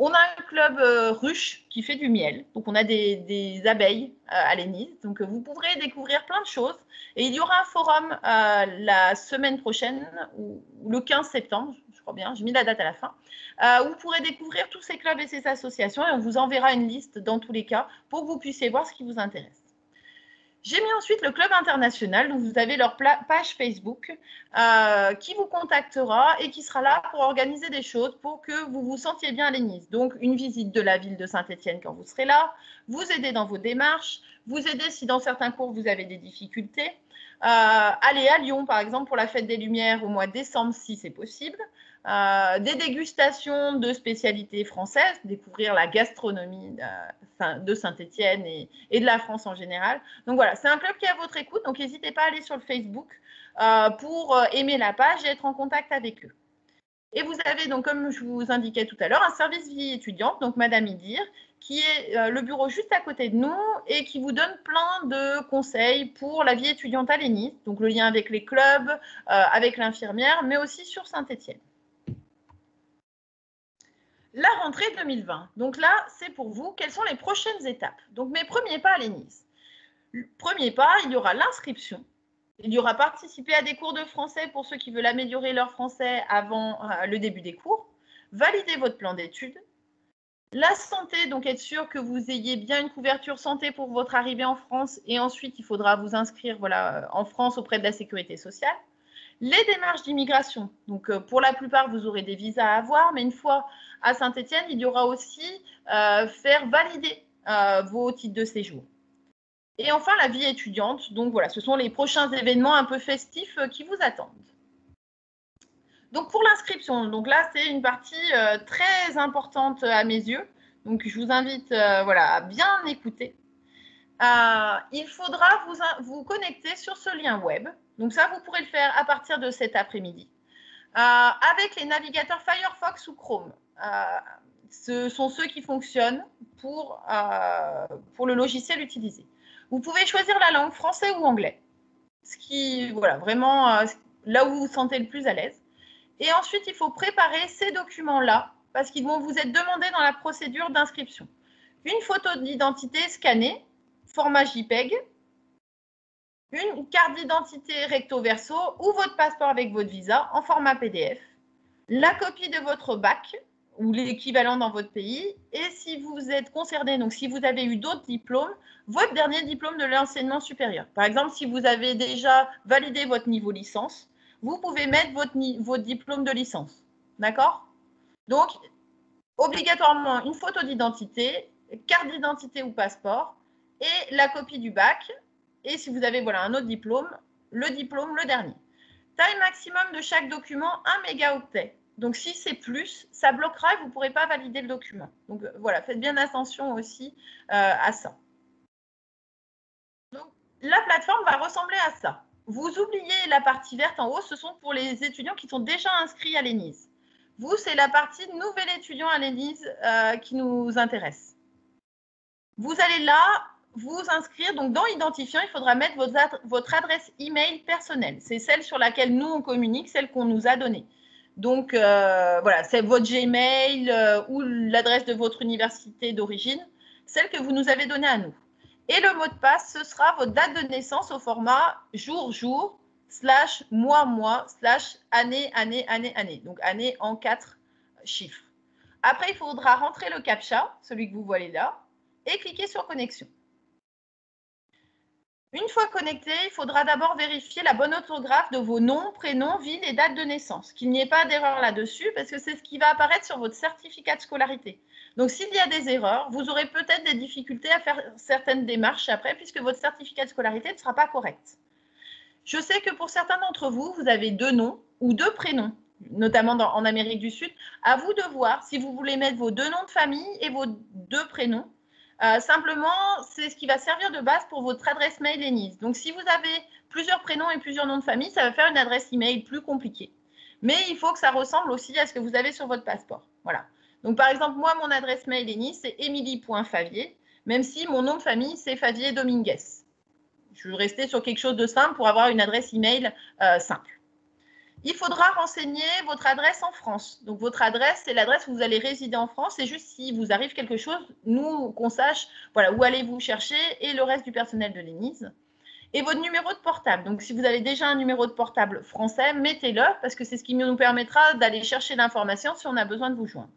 On a un club ruche qui fait du miel. Donc, on a des abeilles à l'ENIS. Donc, vous pourrez découvrir plein de choses. Et il y aura un forum la semaine prochaine, ou le 15 septembre, je crois bien, j'ai mis la date à la fin, où vous pourrez découvrir tous ces clubs et ces associations. Et on vous enverra une liste dans tous les cas pour que vous puissiez voir ce qui vous intéresse. J'ai mis ensuite le club international, donc vous avez leur page Facebook qui vous contactera et qui sera là pour organiser des choses pour que vous vous sentiez bien à l'ENIS. Donc, une visite de la ville de Saint-Étienne quand vous serez là, vous aider dans vos démarches, vous aider si dans certains cours vous avez des difficultés, aller à Lyon par exemple pour la fête des Lumières au mois de décembre si c'est possible, des dégustations de spécialités françaises, découvrir la gastronomie de Saint-Étienne et de la France en général. Donc voilà, c'est un club qui est à votre écoute, donc n'hésitez pas à aller sur le Facebook pour aimer la page et être en contact avec eux. Et vous avez donc, comme je vous indiquais tout à l'heure, un service vie étudiante, donc Madame Idir, qui est le bureau juste à côté de nous et qui vous donne plein de conseils pour la vie étudiante à l'ENIS, donc le lien avec les clubs, avec l'infirmière, mais aussi sur Saint-Étienne. La rentrée 2020. Donc là, c'est pour vous. Quelles sont les prochaines étapes? Donc mes premiers pas à l'ENIS. Premier pas, il y aura l'inscription. Il y aura participer à des cours de français pour ceux qui veulent améliorer leur français avant le début des cours. Valider votre plan d'études. La santé, donc être sûr que vous ayez bien une couverture santé pour votre arrivée en France. Et ensuite, il faudra vous inscrire en France auprès de la sécurité sociale. Les démarches d'immigration. Donc, pour la plupart, vous aurez des visas à avoir, mais une fois à Saint-Étienne, il y aura aussi faire valider vos titres de séjour. Et enfin, la vie étudiante. Donc, voilà, ce sont les prochains événements un peu festifs qui vous attendent. Donc, pour l'inscription, donc là, c'est une partie très importante à mes yeux. Donc, je vous invite à bien écouter. Il faudra vous connecter sur ce lien web. Donc ça, vous pourrez le faire à partir de cet après-midi. Avec les navigateurs Firefox ou Chrome. Ce sont ceux qui fonctionnent pour le logiciel utilisé. Vous pouvez choisir la langue français ou anglais. Ce qui, vraiment là où vous vous sentez le plus à l'aise. Et ensuite, il faut préparer ces documents-là parce qu'ils vont vous être demandés dans la procédure d'inscription. Une photo d'identité scannée, format JPEG, une carte d'identité recto verso ou votre passeport avec votre visa en format PDF, la copie de votre bac ou l'équivalent dans votre pays, et si vous êtes concerné, donc si vous avez eu d'autres diplômes, votre dernier diplôme de l'enseignement supérieur. Par exemple, si vous avez déjà validé votre niveau licence, vous pouvez mettre votre diplôme de licence. D'accord? Donc, obligatoirement, une photo d'identité, carte d'identité ou passeport, et la copie du bac. Et si vous avez un autre diplôme, le dernier. Taille maximum de chaque document, 1 mégaoctet. Donc, si c'est plus, ça bloquera et vous ne pourrez pas valider le document. Donc, voilà, faites bien attention aussi à ça. Donc, la plateforme va ressembler à ça. Vous oubliez la partie verte en haut, ce sont pour les étudiants qui sont déjà inscrits à l'ENIS. Vous, c'est la partie nouvel étudiant à l'ENIS qui nous intéresse. Vous allez là vous inscrire. Donc, dans Identifiant, il faudra mettre votre adresse email personnelle. C'est celle sur laquelle nous, on communique, celle qu'on nous a donnée. Donc, c'est votre Gmail ou l'adresse de votre université d'origine, celle que vous nous avez donnée à nous. Et le mot de passe, ce sera votre date de naissance au format jour/jour / mois/mois / année. Donc, année en 4 chiffres. Après, il faudra rentrer le CAPTCHA, celui que vous voyez là, et cliquer sur connexion. Une fois connecté, il faudra d'abord vérifier la bonne orthographe de vos noms, prénoms, ville et date de naissance. Qu'il n'y ait pas d'erreur là-dessus parce que c'est ce qui va apparaître sur votre certificat de scolarité. Donc, s'il y a des erreurs, vous aurez peut-être des difficultés à faire certaines démarches après puisque votre certificat de scolarité ne sera pas correct. Je sais que pour certains d'entre vous, vous avez 2 noms ou 2 prénoms. notamment en Amérique du Sud. À vous de voir si vous voulez mettre vos 2 noms de famille et vos 2 prénoms. Simplement, c'est ce qui va servir de base pour votre adresse mail ENISE. Donc, si vous avez plusieurs prénoms et plusieurs noms de famille, ça va faire une adresse email plus compliquée. Mais il faut que ça ressemble aussi à ce que vous avez sur votre passeport. Voilà. Donc, par exemple, moi, mon adresse mail ENISE, c'est emily.favier, même si mon nom de famille, c'est Favier Dominguez. Je vais rester sur quelque chose de simple pour avoir une adresse email simple. Il faudra renseigner votre adresse en France. Donc, votre adresse, c'est l'adresse où vous allez résider en France. C'est juste si vous arrive quelque chose, nous, qu'on sache voilà, où allez-vous chercher et le reste du personnel de l'ENISE. Et votre numéro de portable. Donc, si vous avez déjà un numéro de portable français, mettez-le parce que c'est ce qui nous permettra d'aller chercher l'information si on a besoin de vous joindre.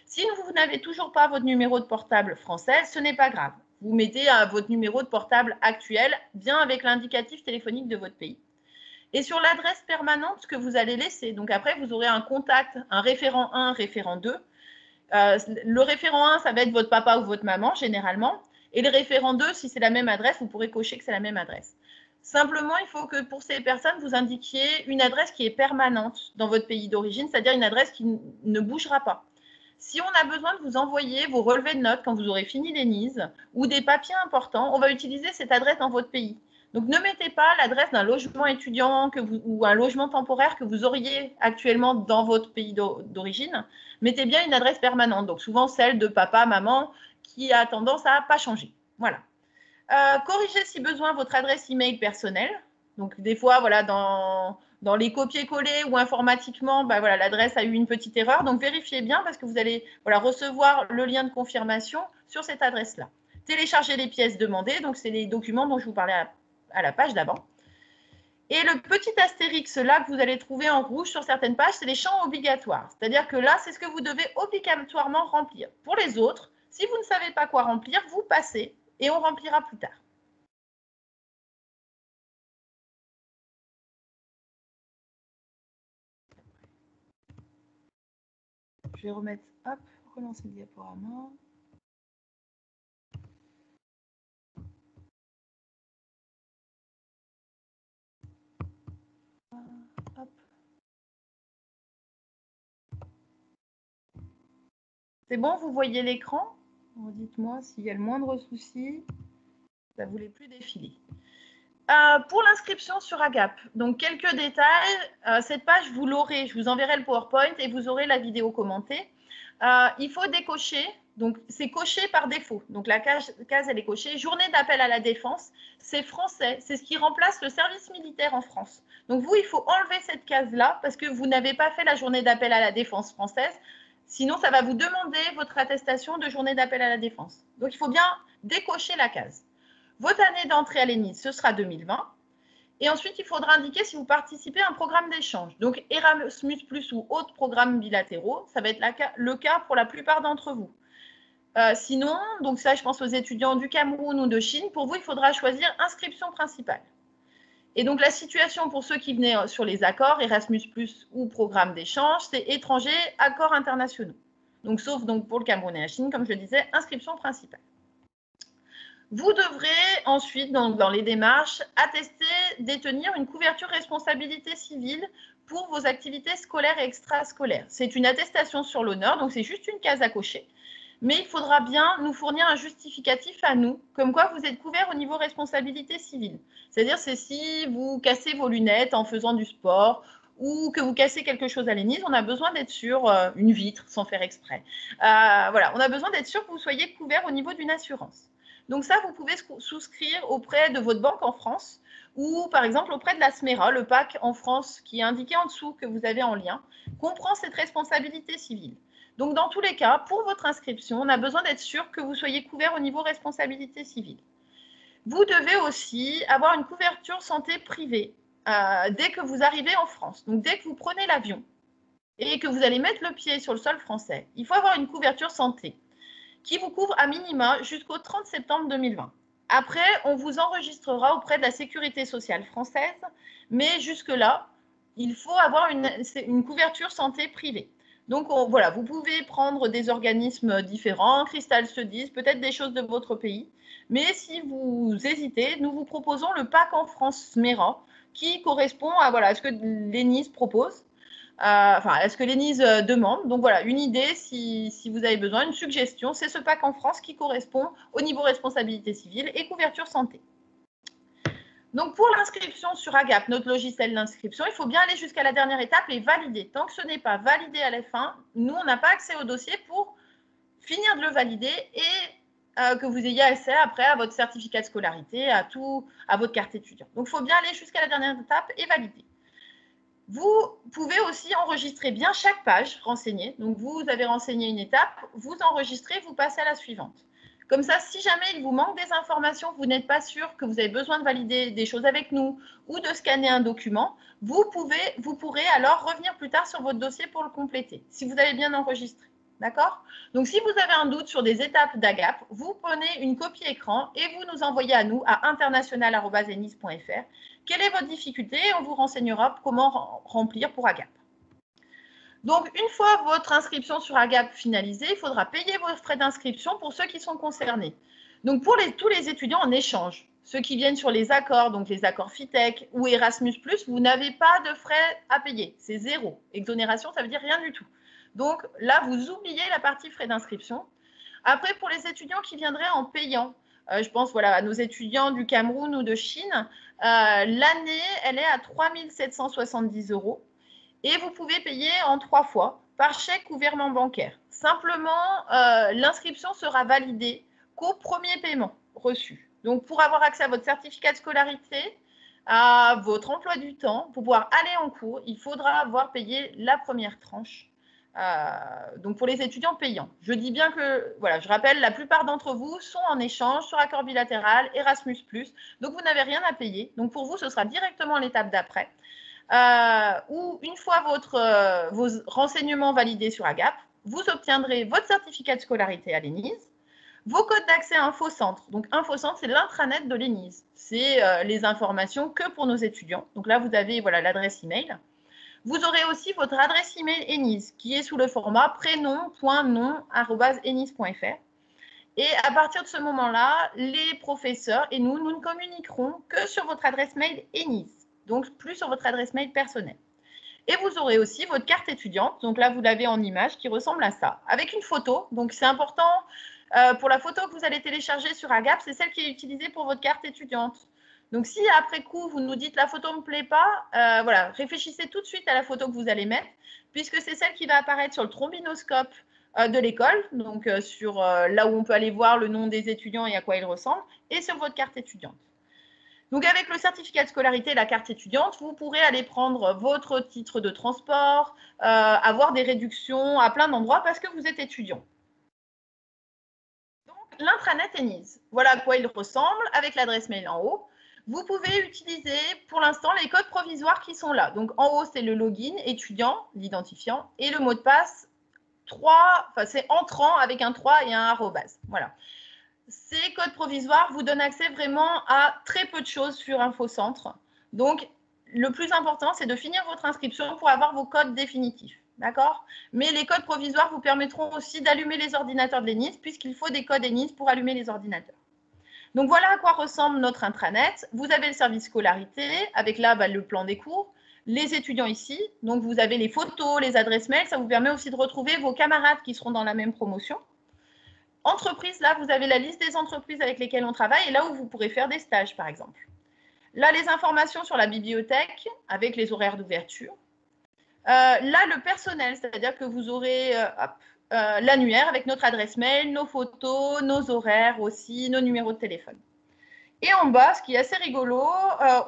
Si vous n'avez toujours pas votre numéro de portable français, ce n'est pas grave. Vous mettez votre numéro de portable actuel, bien avec l'indicatif téléphonique de votre pays. Et sur l'adresse permanente que vous allez laisser, donc après, vous aurez un contact, un référent 1, référent 2. Le référent 1, ça va être votre papa ou votre maman, généralement. Et le référent 2, si c'est la même adresse, vous pourrez cocher que c'est la même adresse. Simplement, il faut que pour ces personnes, vous indiquiez une adresse qui est permanente dans votre pays d'origine, c'est-à-dire une adresse qui ne bougera pas. Si on a besoin de vous envoyer vos relevés de notes quand vous aurez fini l'ENISE ou des papiers importants, on va utiliser cette adresse dans votre pays. Donc, ne mettez pas l'adresse d'un logement étudiant ou un logement temporaire que vous auriez actuellement dans votre pays d'origine. Mettez bien une adresse permanente, donc souvent celle de papa, maman, qui a tendance à ne pas changer. Voilà. Corrigez si besoin votre adresse email personnelle. Donc, des fois, voilà, dans les copier-coller ou informatiquement, bah, voilà, l'adresse a eu une petite erreur. Donc, vérifiez bien parce que vous allez voilà, recevoir le lien de confirmation sur cette adresse-là. Téléchargez les pièces demandées. Donc, c'est les documents dont je vous parlais à la page d'avant. Et le petit astérix là que vous allez trouver en rouge sur certaines pages, c'est les champs obligatoires. C'est-à-dire que là, c'est ce que vous devez obligatoirement remplir. Pour les autres, si vous ne savez pas quoi remplir, vous passez et on remplira plus tard. Je vais remettre, hop, relancer le diaporama. Hop. C'est bon, vous voyez l'écran? Dites-moi s'il y a le moindre souci. Ça ne voulait plus défiler. Pour l'inscription sur AGAP, donc quelques détails. Cette page, vous l'aurez, je vous enverrai le PowerPoint et vous aurez la vidéo commentée. Il faut décocher, donc c'est coché par défaut. Donc la case, elle est cochée. Journée d'appel à la défense, c'est français, c'est ce qui remplace le service militaire en France. Donc vous, il faut enlever cette case-là parce que vous n'avez pas fait la journée d'appel à la défense française. Sinon, ça va vous demander votre attestation de journée d'appel à la défense. Donc il faut bien décocher la case. Votre année d'entrée à l'ENISE, ce sera 2020. Et ensuite, il faudra indiquer si vous participez à un programme d'échange. Donc, Erasmus+, ou autres programmes bilatéraux, ça va être le cas pour la plupart d'entre vous. Sinon, donc ça, je pense aux étudiants du Cameroun ou de Chine, pour vous, il faudra choisir inscription principale. Et donc, la situation pour ceux qui venaient sur les accords, Erasmus+, ou programme d'échange, c'est étrangers, accords internationaux. Donc, sauf donc, pour le Cameroun et la Chine, comme je le disais, inscription principale. Vous devrez ensuite, dans les démarches, attester, détenir une couverture responsabilité civile pour vos activités scolaires et extrascolaires. C'est une attestation sur l'honneur, donc c'est juste une case à cocher. Mais il faudra bien nous fournir un justificatif à nous, comme quoi vous êtes couvert au niveau responsabilité civile. C'est-à-dire, c'est si vous cassez vos lunettes en faisant du sport ou que vous cassez quelque chose à l'ENISE, on a besoin d'être sûr, une vitre sans faire exprès. Voilà, on a besoin d'être sûr que vous soyez couvert au niveau d'une assurance. Donc ça, vous pouvez souscrire auprès de votre banque en France ou par exemple auprès de la SMERA, le PAC en France qui est indiqué en dessous que vous avez en lien, comprend cette responsabilité civile. Donc dans tous les cas, pour votre inscription, on a besoin d'être sûr que vous soyez couvert au niveau responsabilité civile. Vous devez aussi avoir une couverture santé privée dès que vous arrivez en France. Donc dès que vous prenez l'avion et que vous allez mettre le pied sur le sol français, il faut avoir une couverture santé qui vous couvre à minima jusqu'au 30 septembre 2020. Après, on vous enregistrera auprès de la Sécurité sociale française, mais jusque-là, il faut avoir une couverture santé privée. Donc, voilà, vous pouvez prendre des organismes différents, Cristal Studies, peut-être des choses de votre pays, mais si vous hésitez, nous vous proposons le PAC en France SMERA, qui correspond à, voilà, ce que l'ENISE propose. Enfin, est-ce que l'ENISE demande. Donc voilà, une idée si vous avez besoin, une suggestion, c'est ce pack en France qui correspond au niveau responsabilité civile et couverture santé. Donc pour l'inscription sur AGAP, notre logiciel d'inscription, il faut bien aller jusqu'à la dernière étape et valider. Tant que ce n'est pas validé à la fin, nous, on n'a pas accès au dossier pour finir de le valider et que vous ayez accès après à votre certificat de scolarité, à votre carte étudiant. Donc il faut bien aller jusqu'à la dernière étape et valider. Vous pouvez aussi enregistrer bien chaque page renseignée. Donc, vous avez renseigné une étape, vous enregistrez, vous passez à la suivante. Comme ça, si jamais il vous manque des informations, vous n'êtes pas sûr que vous avez besoin de valider des choses avec nous ou de scanner un document, vous pourrez alors revenir plus tard sur votre dossier pour le compléter, si vous avez bien enregistré. D'accord? Donc, si vous avez un doute sur des étapes d'AGAP, vous prenez une copie écran et vous nous envoyez à nous à international@enis.fr. Quelle est votre difficulté? On vous renseignera comment remplir pour AGAP. Donc, une fois votre inscription sur AGAP finalisée, il faudra payer vos frais d'inscription pour ceux qui sont concernés. Donc, pour tous les étudiants en échange, ceux qui viennent sur les accords, donc les accords FITEC ou Erasmus+, vous n'avez pas de frais à payer. C'est zéro. Exonération, ça veut dire rien du tout. Donc, là, vous oubliez la partie frais d'inscription. Après, pour les étudiants qui viendraient en payant, je pense voilà, à nos étudiants du Cameroun ou de Chine, l'année, elle est à 3 770 € et vous pouvez payer en 3 fois par chèque ou virement bancaire. Simplement, l'inscription sera validée qu'au premier paiement reçu. Donc, pour avoir accès à votre certificat de scolarité, à votre emploi du temps, pour pouvoir aller en cours, il faudra avoir payé la première tranche. Donc pour les étudiants payants. Je dis bien que, voilà, je rappelle, la plupart d'entre vous sont en échange sur accord bilatéral, Erasmus+, donc vous n'avez rien à payer. Donc pour vous, ce sera directement l'étape d'après, où une fois vos renseignements validés sur AGAP, vous obtiendrez votre certificat de scolarité à l'ENISE, vos codes d'accès à InfoCentre. Donc InfoCentre, c'est l'intranet de l'ENISE. C'est les informations que pour nos étudiants. Donc là, vous avez voilà, l'adresse email. Vous aurez aussi votre adresse email ENISE qui est sous le format prénom.nom@enis.fr. Et à partir de ce moment-là, les professeurs et nous ne communiquerons que sur votre adresse mail ENISE, donc plus sur votre adresse mail personnelle. Et vous aurez aussi votre carte étudiante, donc là vous l'avez en image qui ressemble à ça, avec une photo. Donc c'est important pour la photo que vous allez télécharger sur AGAP, c'est celle qui est utilisée pour votre carte étudiante. Donc, si après coup, vous nous dites la photo ne me plaît pas, voilà, réfléchissez tout de suite à la photo que vous allez mettre, puisque c'est celle qui va apparaître sur le trombinoscope de l'école, donc sur là où on peut aller voir le nom des étudiants et à quoi ils ressemblent, et sur votre carte étudiante. Donc, avec le certificat de scolarité et la carte étudiante, vous pourrez aller prendre votre titre de transport, avoir des réductions à plein d'endroits parce que vous êtes étudiant. Donc, l'intranet ENISE, voilà à quoi il ressemble avec l'adresse mail en haut. Vous pouvez utiliser pour l'instant les codes provisoires qui sont là. Donc en haut, c'est le login étudiant, l'identifiant, et le mot de passe 3, enfin c'est entrant avec un 3 et un arrobase. Voilà. Ces codes provisoires vous donnent accès vraiment à très peu de choses sur InfoCentre. Donc le plus important, c'est de finir votre inscription pour avoir vos codes définitifs. D'accord? Mais les codes provisoires vous permettront aussi d'allumer les ordinateurs de l'ENISE, puisqu'il faut des codes ENISE pour allumer les ordinateurs. Donc, voilà à quoi ressemble notre intranet. Vous avez le service scolarité, avec là le plan des cours, les étudiants ici. Donc, vous avez les photos, les adresses mail. Ça vous permet aussi de retrouver vos camarades qui seront dans la même promotion. Entreprise, là, vous avez la liste des entreprises avec lesquelles on travaille et là où vous pourrez faire des stages, par exemple. Là, les informations sur la bibliothèque avec les horaires d'ouverture. Là, le personnel, c'est-à-dire que vous aurez l'annuaire avec notre adresse mail, nos photos, nos horaires aussi, nos numéros de téléphone. Et en bas, ce qui est assez rigolo,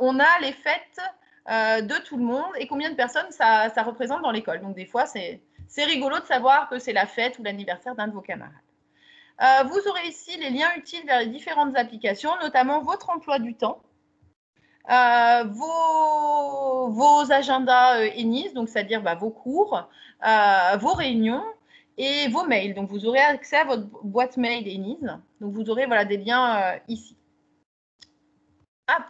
on a les fêtes de tout le monde et combien de personnes ça représente dans l'école. Donc des fois, c'est rigolo de savoir que c'est la fête ou l'anniversaire d'un de vos camarades. Vous aurez ici les liens utiles vers les différentes applications, notamment votre emploi du temps, vos agendas ENISE, donc c'est-à-dire vos cours, vos réunions, et vos mails. Donc, vous aurez accès à votre boîte mail ENISE. Donc, vous aurez voilà, des liens ici. Hop.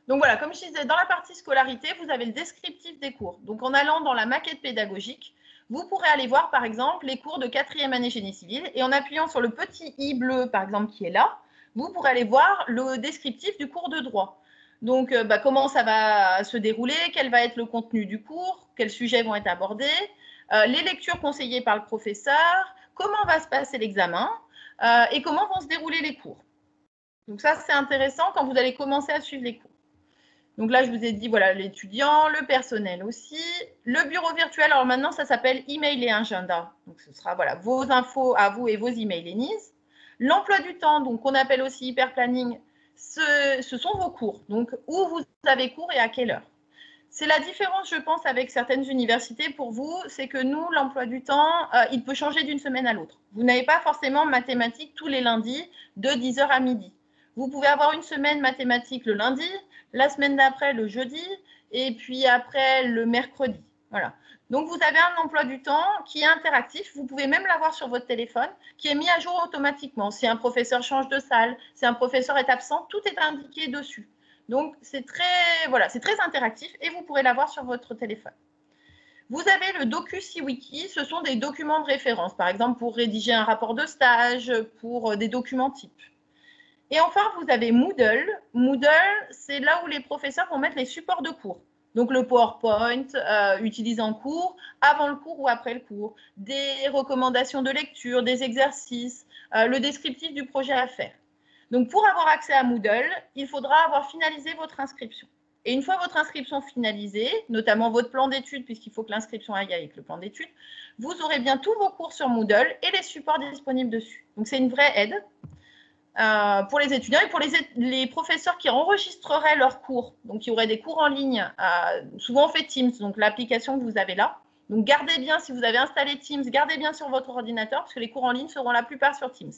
Donc, voilà, comme je disais, dans la partie scolarité, vous avez le descriptif des cours. Donc, en allant dans la maquette pédagogique, vous pourrez aller voir, par exemple, les cours de 4e année génie civil. Et en appuyant sur le petit i bleu, par exemple, qui est là, vous pourrez aller voir le descriptif du cours de droit. Donc, comment ça va se dérouler, quel va être le contenu du cours, quels sujets vont être abordés, les lectures conseillées par le professeur, comment va se passer l'examen et comment vont se dérouler les cours. Donc ça, c'est intéressant quand vous allez commencer à suivre les cours. Donc là, je vous ai dit, voilà, l'étudiant, le personnel aussi, le bureau virtuel. Alors maintenant, ça s'appelle email et agenda. Donc ce sera voilà, vos infos à vous et vos emails ENISE. L'emploi du temps, donc qu'on appelle aussi hyperplanning, ce sont vos cours. Donc où vous avez cours et à quelle heure. C'est la différence, je pense, avec certaines universités pour vous, c'est que nous, l'emploi du temps, il peut changer d'une semaine à l'autre. Vous n'avez pas forcément mathématiques tous les lundis de 10h à midi. Vous pouvez avoir une semaine mathématiques le lundi, la semaine d'après le jeudi, et puis après le mercredi. Voilà. Donc, vous avez un emploi du temps qui est interactif. Vous pouvez même l'avoir sur votre téléphone, qui est mis à jour automatiquement. Si un professeur change de salle, si un professeur est absent, tout est indiqué dessus. Donc, c'est très, voilà, c'est très interactif et vous pourrez l'avoir sur votre téléphone. Vous avez le DocuSiWiki, ce sont des documents de référence, par exemple pour rédiger un rapport de stage, pour des documents types. Et enfin, vous avez Moodle. Moodle, c'est là où les professeurs vont mettre les supports de cours. Donc, le PowerPoint utilisé en cours, avant le cours ou après le cours, des recommandations de lecture, des exercices, le descriptif du projet à faire. Donc, pour avoir accès à Moodle, il faudra avoir finalisé votre inscription. Et une fois votre inscription finalisée, notamment votre plan d'études, puisqu'il faut que l'inscription aille avec le plan d'études, vous aurez bien tous vos cours sur Moodle et les supports disponibles dessus. Donc, c'est une vraie aide pour les étudiants et pour les professeurs qui enregistreraient leurs cours. Donc, il y aurait des cours en ligne. Souvent, on fait Teams, donc l'application que vous avez là. Donc, gardez bien, si vous avez installé Teams, gardez bien sur votre ordinateur, parce que les cours en ligne seront la plupart sur Teams.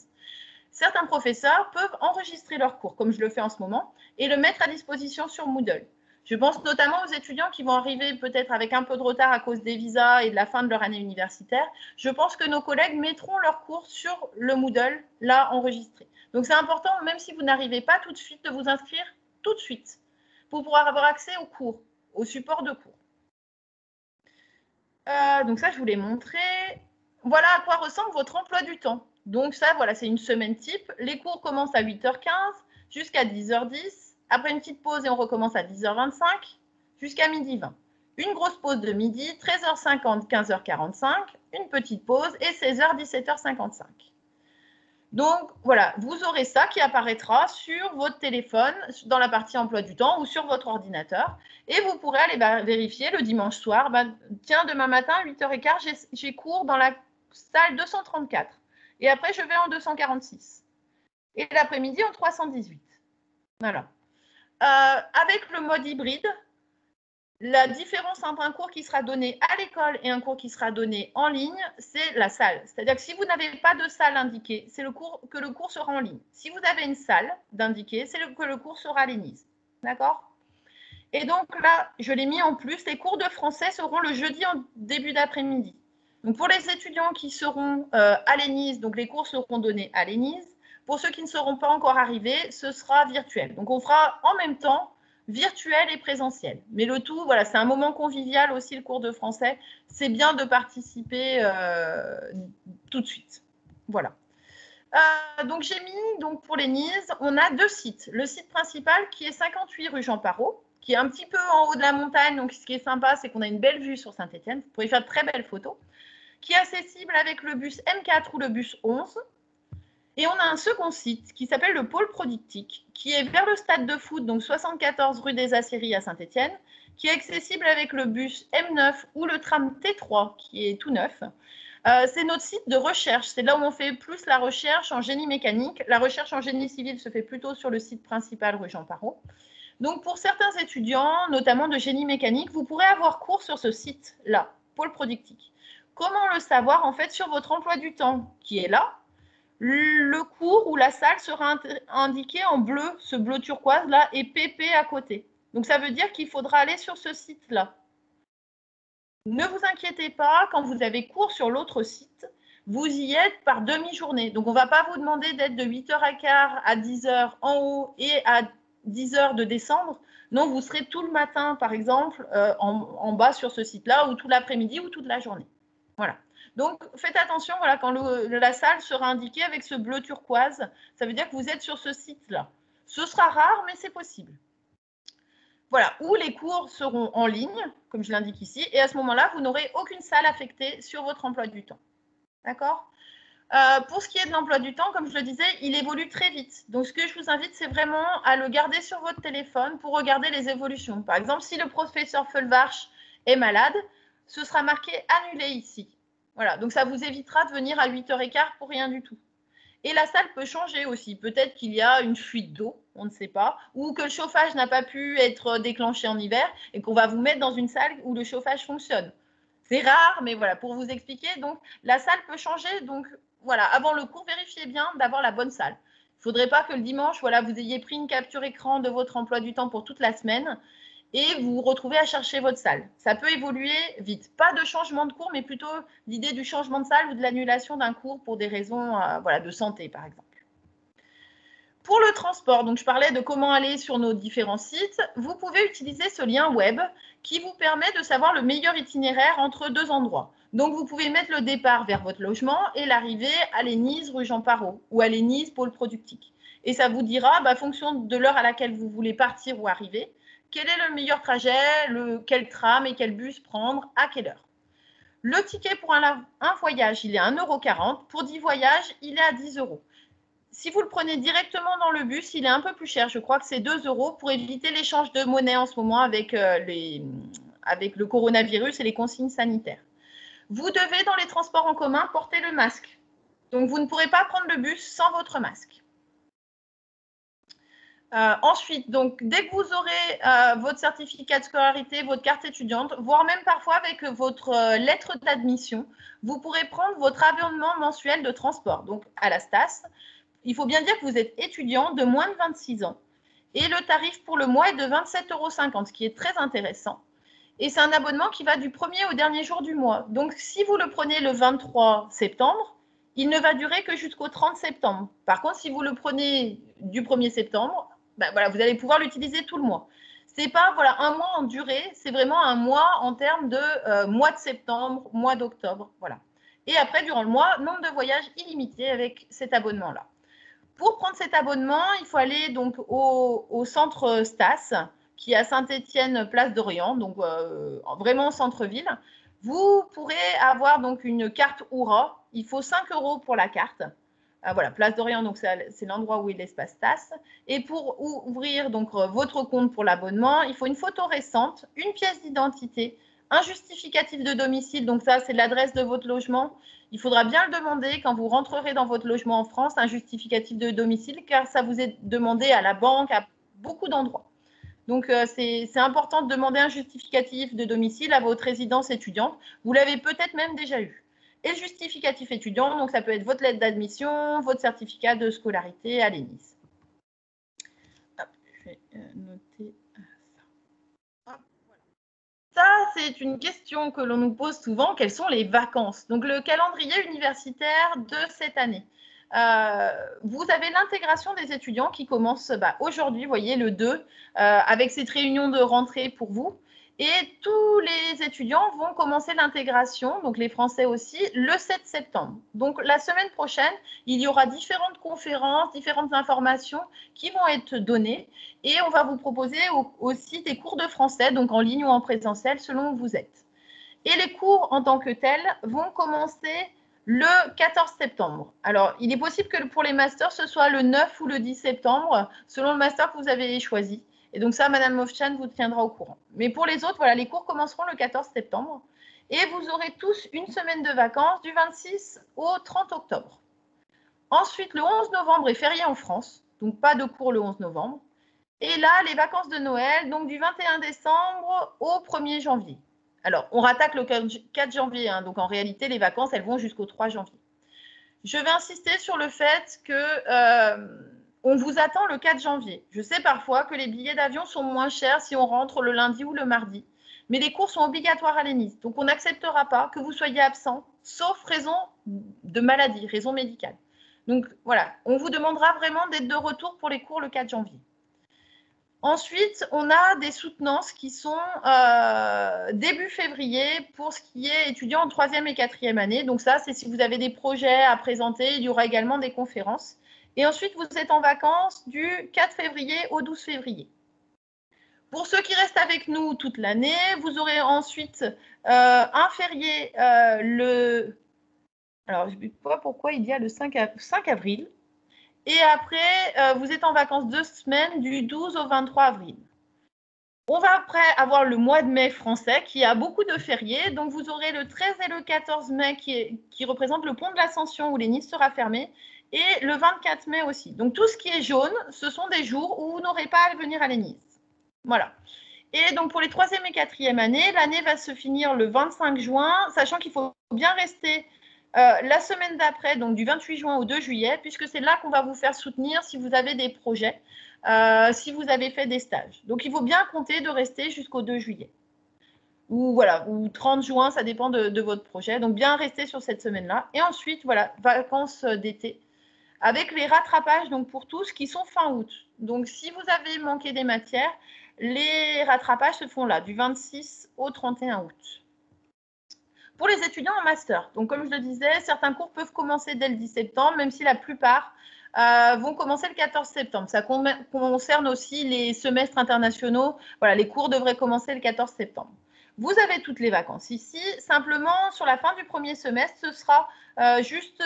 Certains professeurs peuvent enregistrer leurs cours, comme je le fais en ce moment, et le mettre à disposition sur Moodle. Je pense notamment aux étudiants qui vont arriver peut-être avec un peu de retard à cause des visas et de la fin de leur année universitaire. Je pense que nos collègues mettront leurs cours sur le Moodle, là, enregistré. Donc, c'est important, même si vous n'arrivez pas tout de suite, de vous inscrire tout de suite pour pouvoir avoir accès aux cours, aux supports de cours. Donc ça, je vous l'ai montré. Voilà à quoi ressemble votre emploi du temps. Donc ça, voilà, c'est une semaine type. Les cours commencent à 8h15 jusqu'à 10h10. Après une petite pause et on recommence à 10h25 jusqu'à midi 20. Une grosse pause de midi, 13h50, 15h45. Une petite pause et 16h, 17h55. Donc, voilà, vous aurez ça qui apparaîtra sur votre téléphone, dans la partie emploi du temps ou sur votre ordinateur. Et vous pourrez aller vérifier le dimanche soir. Tiens, demain matin, 8h15, j'ai cours dans la salle 234. Et après, je vais en 246. Et l'après-midi, en 318. Voilà. Avec le mode hybride, la différence entre un cours qui sera donné à l'école et un cours qui sera donné en ligne, c'est la salle. C'est-à-dire que si vous n'avez pas de salle indiquée, c'est que le cours sera en ligne. Si vous avez une salle d'indiquée, c'est que le cours sera à l'ENISE. D'accord? Et donc là, je l'ai mis en plus, les cours de français seront le jeudi en début d'après-midi. Donc pour les étudiants qui seront à l'ENISE, donc les cours seront donnés à l'ENISE. Pour ceux qui ne seront pas encore arrivés, ce sera virtuel. Donc on fera en même temps virtuel et présentiel. Mais le tout, voilà, c'est un moment convivial aussi, le cours de français. C'est bien de participer tout de suite. Voilà. Donc j'ai mis, donc pour l'ENISE, on a 2 sites. Le site principal qui est 58 rue Jean Parot, qui est un petit peu en haut de la montagne. Donc ce qui est sympa, c'est qu'on a une belle vue sur Saint-Étienne. Vous pourrez faire de très belles photos. Qui est accessible avec le bus M4 ou le bus 11. Et on a un second site qui s'appelle le pôle productique, qui est vers le stade de foot, donc 74 rue des Aciéries à Saint-Étienne, qui est accessible avec le bus M9 ou le tram T3, qui est tout neuf. C'est notre site de recherche. C'est là où on fait plus la recherche en génie mécanique. La recherche en génie civil se fait plutôt sur le site principal rue Jean Parot. Donc, pour certains étudiants, notamment de génie mécanique, vous pourrez avoir cours sur ce site-là, pôle productique. Comment le savoir? En fait, sur votre emploi du temps qui est là, le cours ou la salle sera indiqué en bleu, ce bleu turquoise là, et PP à côté. Donc, ça veut dire qu'il faudra aller sur ce site-là. Ne vous inquiétez pas, quand vous avez cours sur l'autre site, vous y êtes par demi-journée. Donc, on ne va pas vous demander d'être de 8h15 à 10h en haut et à 10h de descendre. Non, vous serez tout le matin, par exemple, en bas sur ce site-là, ou tout l'après-midi, ou toute la journée. Voilà. Donc, faites attention, voilà, quand la salle sera indiquée avec ce bleu turquoise, ça veut dire que vous êtes sur ce site-là. Ce sera rare, mais c'est possible. voilà, où les cours seront en ligne, comme je l'indique ici, et à ce moment-là, vous n'aurez aucune salle affectée sur votre emploi du temps. D'accord ? Pour ce qui est de l'emploi du temps, comme je le disais, il évolue très vite. Donc, ce que je vous invite, c'est vraiment à le garder sur votre téléphone pour regarder les évolutions. Par exemple, si le professeur Feulvarch est malade, ce sera marqué « annulé » ici. Voilà, donc ça vous évitera de venir à 8h15 pour rien du tout. Et la salle peut changer aussi. Peut-être qu'il y a une fuite d'eau, on ne sait pas, ou que le chauffage n'a pas pu être déclenché en hiver et qu'on va vous mettre dans une salle où le chauffage fonctionne. C'est rare, mais voilà, pour vous expliquer, donc la salle peut changer. Donc voilà, avant le cours, vérifiez bien d'avoir la bonne salle. Il ne faudrait pas que le dimanche, voilà, vous ayez pris une capture écran de votre emploi du temps pour toute la semaine et vous vous retrouvez à chercher votre salle. Ça peut évoluer vite. Pas de changement de cours, mais plutôt l'idée du changement de salle ou de l'annulation d'un cours pour des raisons voilà, de santé, par exemple. Pour le transport, donc je parlais de comment aller sur nos différents sites, vous pouvez utiliser ce lien web qui vous permet de savoir le meilleur itinéraire entre deux endroits. Donc, vous pouvez mettre le départ vers votre logement et l'arrivée à Lénise, rue Jean Parot, ou à Lénise, pôle productique. Et ça vous dira, fonction de l'heure à laquelle vous voulez partir ou arriver, quel est le meilleur trajet, quel tram et quel bus prendre, à quelle heure. Le ticket pour un voyage, il est à 1,40 €. Pour 10 voyages, il est à 10 €. Si vous le prenez directement dans le bus, il est un peu plus cher. Je crois que c'est 2 € pour éviter l'échange de monnaie en ce moment avec le coronavirus et les consignes sanitaires. Vous devez, dans les transports en commun, porter le masque. Donc, vous ne pourrez pas prendre le bus sans votre masque. Ensuite, donc, dès que vous aurez votre certificat de scolarité, votre carte étudiante, voire même parfois avec votre lettre d'admission, vous pourrez prendre votre abonnement mensuel de transport, donc à la STAS. Il faut bien dire que vous êtes étudiant de moins de 26 ans et le tarif pour le mois est de 27,50 €, ce qui est très intéressant. Et c'est un abonnement qui va du 1er au dernier jour du mois. Donc, si vous le prenez le 23 septembre, il ne va durer que jusqu'au 30 septembre. Par contre, si vous le prenez du 1er septembre, voilà, vous allez pouvoir l'utiliser tout le mois. Ce n'est pas voilà, un mois en durée, c'est vraiment un mois en termes de mois de septembre, mois d'octobre. Voilà. Et après, durant le mois, nombre de voyages illimité avec cet abonnement-là. Pour prendre cet abonnement, il faut aller donc au centre Stas, qui est à Saint-Étienne, place d'Orient, donc vraiment centre-ville. Vous pourrez avoir donc une carte Oura. Il faut 5 € pour la carte. Voilà, place d'Orient, donc c'est l'endroit où est l'espace Stas. Et pour ouvrir donc votre compte pour l'abonnement, il faut une photo récente, une pièce d'identité, un justificatif de domicile, donc ça c'est l'adresse de votre logement. Il faudra bien le demander quand vous rentrerez dans votre logement en France, un justificatif de domicile, car ça vous est demandé à la banque, à beaucoup d'endroits. Donc, c'est important de demander un justificatif de domicile à votre résidence étudiante. Vous l'avez peut-être même déjà eu. Et le justificatif étudiant, donc ça peut être votre lettre d'admission, votre certificat de scolarité à l'ENIS. Je vais noter ça. Ça, c'est une question que l'on nous pose souvent. Quelles sont les vacances? Donc, le calendrier universitaire de cette année. Vous avez l'intégration des étudiants qui commence aujourd'hui, vous voyez, le 2, avec cette réunion de rentrée pour vous. Et tous les étudiants vont commencer l'intégration, donc les Français aussi, le 7 septembre. Donc, la semaine prochaine, il y aura différentes conférences, différentes informations qui vont être données. Et on va vous proposer aussi des cours de français, donc en ligne ou en présentiel, selon où vous êtes. Et les cours en tant que tels vont commencer le 14 septembre. Alors, il est possible que pour les masters, ce soit le 9 ou le 10 septembre, selon le master que vous avez choisi. Et donc ça, Madame Mofchan vous tiendra au courant. Mais pour les autres, voilà, les cours commenceront le 14 septembre. Et vous aurez tous une semaine de vacances du 26 au 30 octobre. Ensuite, le 11 novembre est férié en France, donc pas de cours le 11 novembre. Et là, les vacances de Noël, donc du 21 décembre au 1er janvier. Alors, on rattaque le 4 janvier, hein, donc en réalité, les vacances, elles vont jusqu'au 3 janvier. Je vais insister sur le fait qu'on vous attend le 4 janvier. Je sais parfois que les billets d'avion sont moins chers si on rentre le lundi ou le mardi, mais les cours sont obligatoires à l'ENIS, donc on n'acceptera pas que vous soyez absent, sauf raison de maladie, raison médicale. Donc voilà, on vous demandera vraiment d'être de retour pour les cours le 4 janvier. Ensuite, on a des soutenances qui sont début février pour ce qui est étudiant en 3e et 4e année. Donc ça, c'est si vous avez des projets à présenter, il y aura également des conférences. Et ensuite, vous êtes en vacances du 4 février au 12 février. Pour ceux qui restent avec nous toute l'année, vous aurez ensuite un férié le... Alors, je ne sais pas pourquoi il y a le 5 avril. Et après, vous êtes en vacances 2 semaines du 12 au 23 avril. On va après avoir le mois de mai français qui a beaucoup de fériés. Donc, vous aurez le 13 et le 14 mai qui représente le pont de l'Ascension où les Nice sera fermé. Et le 24 mai aussi. Donc, tout ce qui est jaune, ce sont des jours où vous n'aurez pas à venir à les Nice. Voilà. Et donc, pour les 3e et 4e années, l'année va se finir le 25 juin, sachant qu'il faut bien rester la semaine d'après, donc du 28 juin au 2 juillet, puisque c'est là qu'on va vous faire soutenir si vous avez des projets, si vous avez fait des stages. Donc, il faut bien compter de rester jusqu'au 2 juillet. Ou voilà, ou 30 juin, ça dépend de votre projet. Donc, bien rester sur cette semaine-là. Et ensuite, voilà, vacances d'été avec les rattrapages donc pour tous qui sont fin août. Donc, si vous avez manqué des matières, les rattrapages se font là, du 26 au 31 août. Pour les étudiants en master, donc comme je le disais, certains cours peuvent commencer dès le 10 septembre, même si la plupart vont commencer le 14 septembre. Ça concerne aussi les semestres internationaux. Voilà, les cours devraient commencer le 14 septembre. Vous avez toutes les vacances ici. Simplement, sur la fin du premier semestre, ce sera juste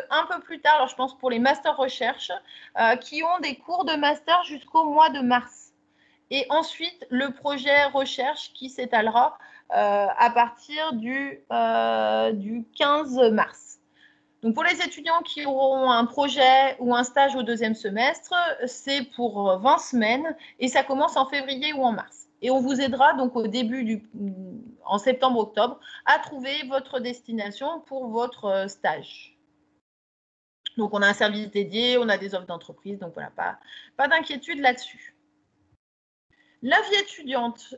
un peu plus tard, alors je pense pour les masters recherche, qui ont des cours de master jusqu'au mois de mars. Et ensuite, le projet recherche qui s'étalera à partir du 15 mars. Donc, pour les étudiants qui auront un projet ou un stage au 2e semestre, c'est pour 20 semaines et ça commence en février ou en mars. Et on vous aidera donc au début en septembre-octobre à trouver votre destination pour votre stage. Donc, on a un service dédié, on a des offres d'entreprise, donc voilà, pas d'inquiétude là-dessus. La vie étudiante,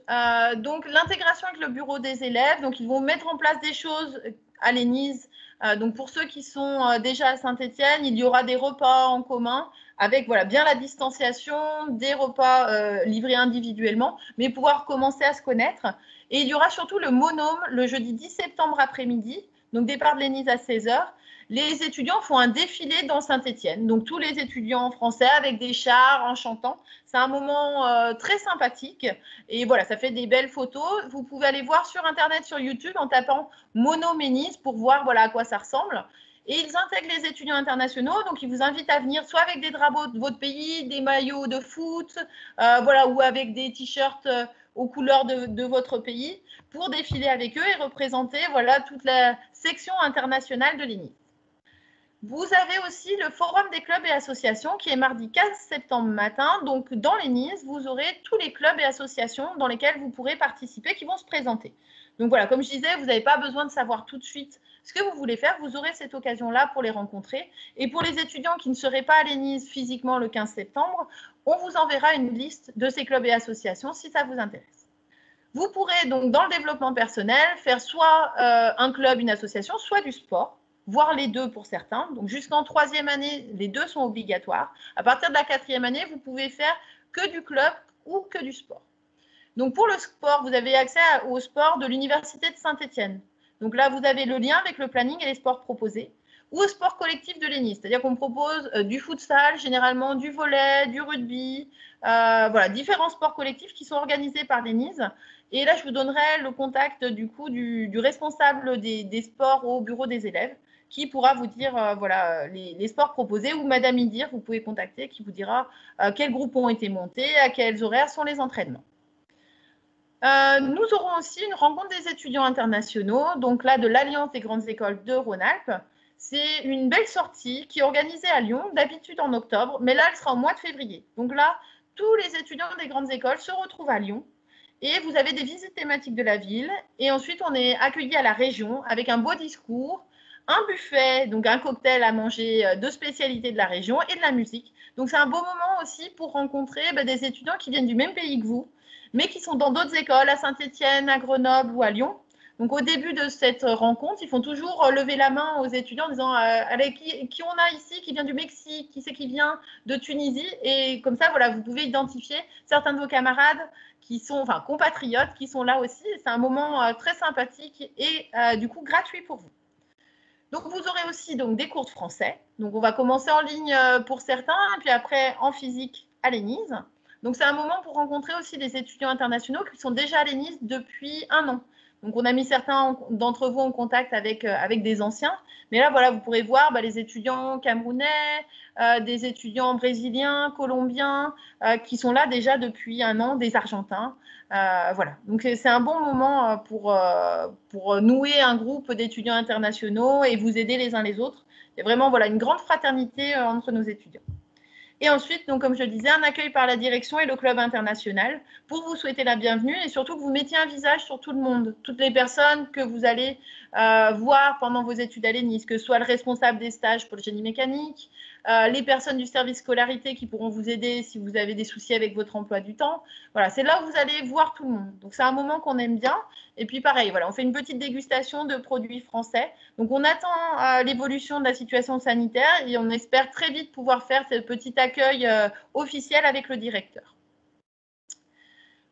donc l'intégration avec le bureau des élèves, donc ils vont mettre en place des choses à l'ENISE. Donc pour ceux qui sont déjà à Saint-Étienne, il y aura des repas en commun avec voilà, bien la distanciation, des repas livrés individuellement, mais pouvoir commencer à se connaître. Et il y aura surtout le monôme le jeudi 10 septembre après-midi, donc départ de l'ENISE à 16h. Les étudiants font un défilé dans Saint-Étienne, donc tous les étudiants français avec des chars en chantant. C'est un moment très sympathique et voilà, ça fait des belles photos. Vous pouvez aller voir sur Internet, sur YouTube en tapant Monoménis pour voir voilà, à quoi ça ressemble. Et ils intègrent les étudiants internationaux, donc ils vous invitent à venir soit avec des drapeaux de votre pays, des maillots de foot, voilà, ou avec des t-shirts aux couleurs de votre pays pour défiler avec eux et représenter voilà, toute la section internationale de l'ENISE. Vous avez aussi le forum des clubs et associations qui est mardi 15 septembre matin. Donc, dans l'ENISE, vous aurez tous les clubs et associations dans lesquels vous pourrez participer qui vont se présenter. Donc, voilà, comme je disais, vous n'avez pas besoin de savoir tout de suite ce que vous voulez faire. Vous aurez cette occasion-là pour les rencontrer. Et pour les étudiants qui ne seraient pas à l'ENISE physiquement le 15 septembre, on vous enverra une liste de ces clubs et associations si ça vous intéresse. Vous pourrez donc, dans le développement personnel, faire soit un club, une association, soit du sport, voire les deux pour certains. Donc, jusqu'en 3e année, les deux sont obligatoires. À partir de la 4e année, vous pouvez faire que du club ou que du sport. Donc, pour le sport, vous avez accès au sport de l'Université de Saint-Étienne. Donc là, vous avez le lien avec le planning et les sports proposés, ou au sport collectif de l'ENISE, c'est-à-dire qu'on propose du futsal, généralement du volley, du rugby, voilà, différents sports collectifs qui sont organisés par l'ENISE. Et là, je vous donnerai le contact du coup du responsable des sports au bureau des élèves qui pourra vous dire voilà, les sports proposés, ou Madame Idir, vous pouvez contacter, qui vous dira quels groupes ont été montés, à quels horaires sont les entraînements. Nous aurons aussi une rencontre des étudiants internationaux, donc là de l'Alliance des grandes écoles de Rhône-Alpes. C'est une belle sortie qui est organisée à Lyon, d'habitude en octobre, mais là elle sera au mois de février. Donc là, tous les étudiants des grandes écoles se retrouvent à Lyon et vous avez des visites thématiques de la ville. Et ensuite, on est accueillis à la région avec un beau discours, un buffet, donc un cocktail à manger de spécialité de la région et de la musique. Donc c'est un beau moment aussi pour rencontrer des étudiants qui viennent du même pays que vous, mais qui sont dans d'autres écoles, à Saint-Étienne, à Grenoble ou à Lyon. Donc, au début de cette rencontre, ils font toujours lever la main aux étudiants en disant allez, qui on a ici, qui vient du Mexique, qui c'est qui vient de Tunisie. Et comme ça, voilà, vous pouvez identifier certains de vos camarades qui sont, enfin, compatriotes, qui sont là aussi. C'est un moment très sympathique et du coup gratuit pour vous. Donc, vous aurez aussi donc, des cours de français. Donc, on va commencer en ligne pour certains, et puis après en physique à l'ENISE. Donc, c'est un moment pour rencontrer aussi des étudiants internationaux qui sont déjà à l'ENIS depuis 1 an. Donc, on a mis certains d'entre vous en contact avec des anciens. Mais là, voilà, vous pourrez voir les étudiants camerounais, des étudiants brésiliens, colombiens, qui sont là déjà depuis 1 an, des Argentins. Voilà. Donc, c'est un bon moment pour nouer un groupe d'étudiants internationaux et vous aider les uns les autres. Il y a vraiment une grande fraternité entre nos étudiants. Et ensuite, donc, comme je le disais, un accueil par la direction et le club international pour vous souhaiter la bienvenue et surtout que vous mettiez un visage sur tout le monde, toutes les personnes que vous allez voir pendant vos études à l'ENIS, que ce soit le responsable des stages pour le génie mécanique, les personnes du service scolarité qui pourront vous aider si vous avez des soucis avec votre emploi du temps. Voilà, c'est là où vous allez voir tout le monde. Donc, c'est un moment qu'on aime bien. Et puis, pareil, voilà, on fait une petite dégustation de produits français. Donc, on attend l'évolution de la situation sanitaire et on espère très vite pouvoir faire ce petit accueil officiel avec le directeur.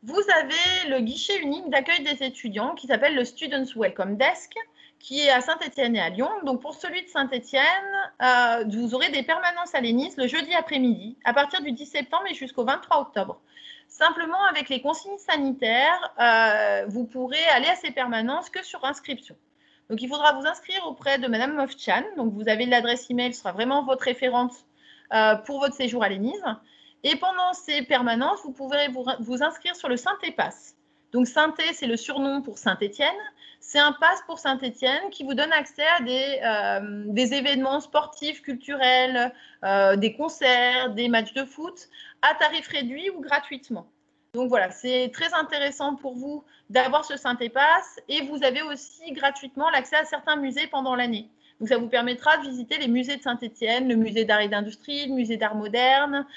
Vous avez le guichet unique d'accueil des étudiants qui s'appelle le Students Welcome Desk, qui est à Saint-Étienne et à Lyon. Donc, pour celui de Saint-Étienne, vous aurez des permanences à l'ENIS le jeudi après-midi, à partir du 10 septembre et jusqu'au 23 octobre. Simplement, avec les consignes sanitaires, vous pourrez aller à ces permanences que sur inscription. Donc, il faudra vous inscrire auprès de Madame Mofchan. Donc, vous avez l'adresse email, ce sera vraiment votre référente pour votre séjour à l'ENIS. Et pendant ces permanences, vous pourrez vous inscrire sur le Synthé-Pass. Donc, Synthé, c'est le surnom pour Saint-Étienne. C'est un pass pour Saint-Étienne qui vous donne accès à des événements sportifs, culturels, des concerts, des matchs de foot, à tarif réduit ou gratuitement. Donc, voilà, c'est très intéressant pour vous d'avoir ce Synthé-Pass et vous avez aussi gratuitement l'accès à certains musées pendant l'année. Donc, ça vous permettra de visiter les musées de Saint-Étienne, le musée d'art et d'industrie, le musée d'art moderne,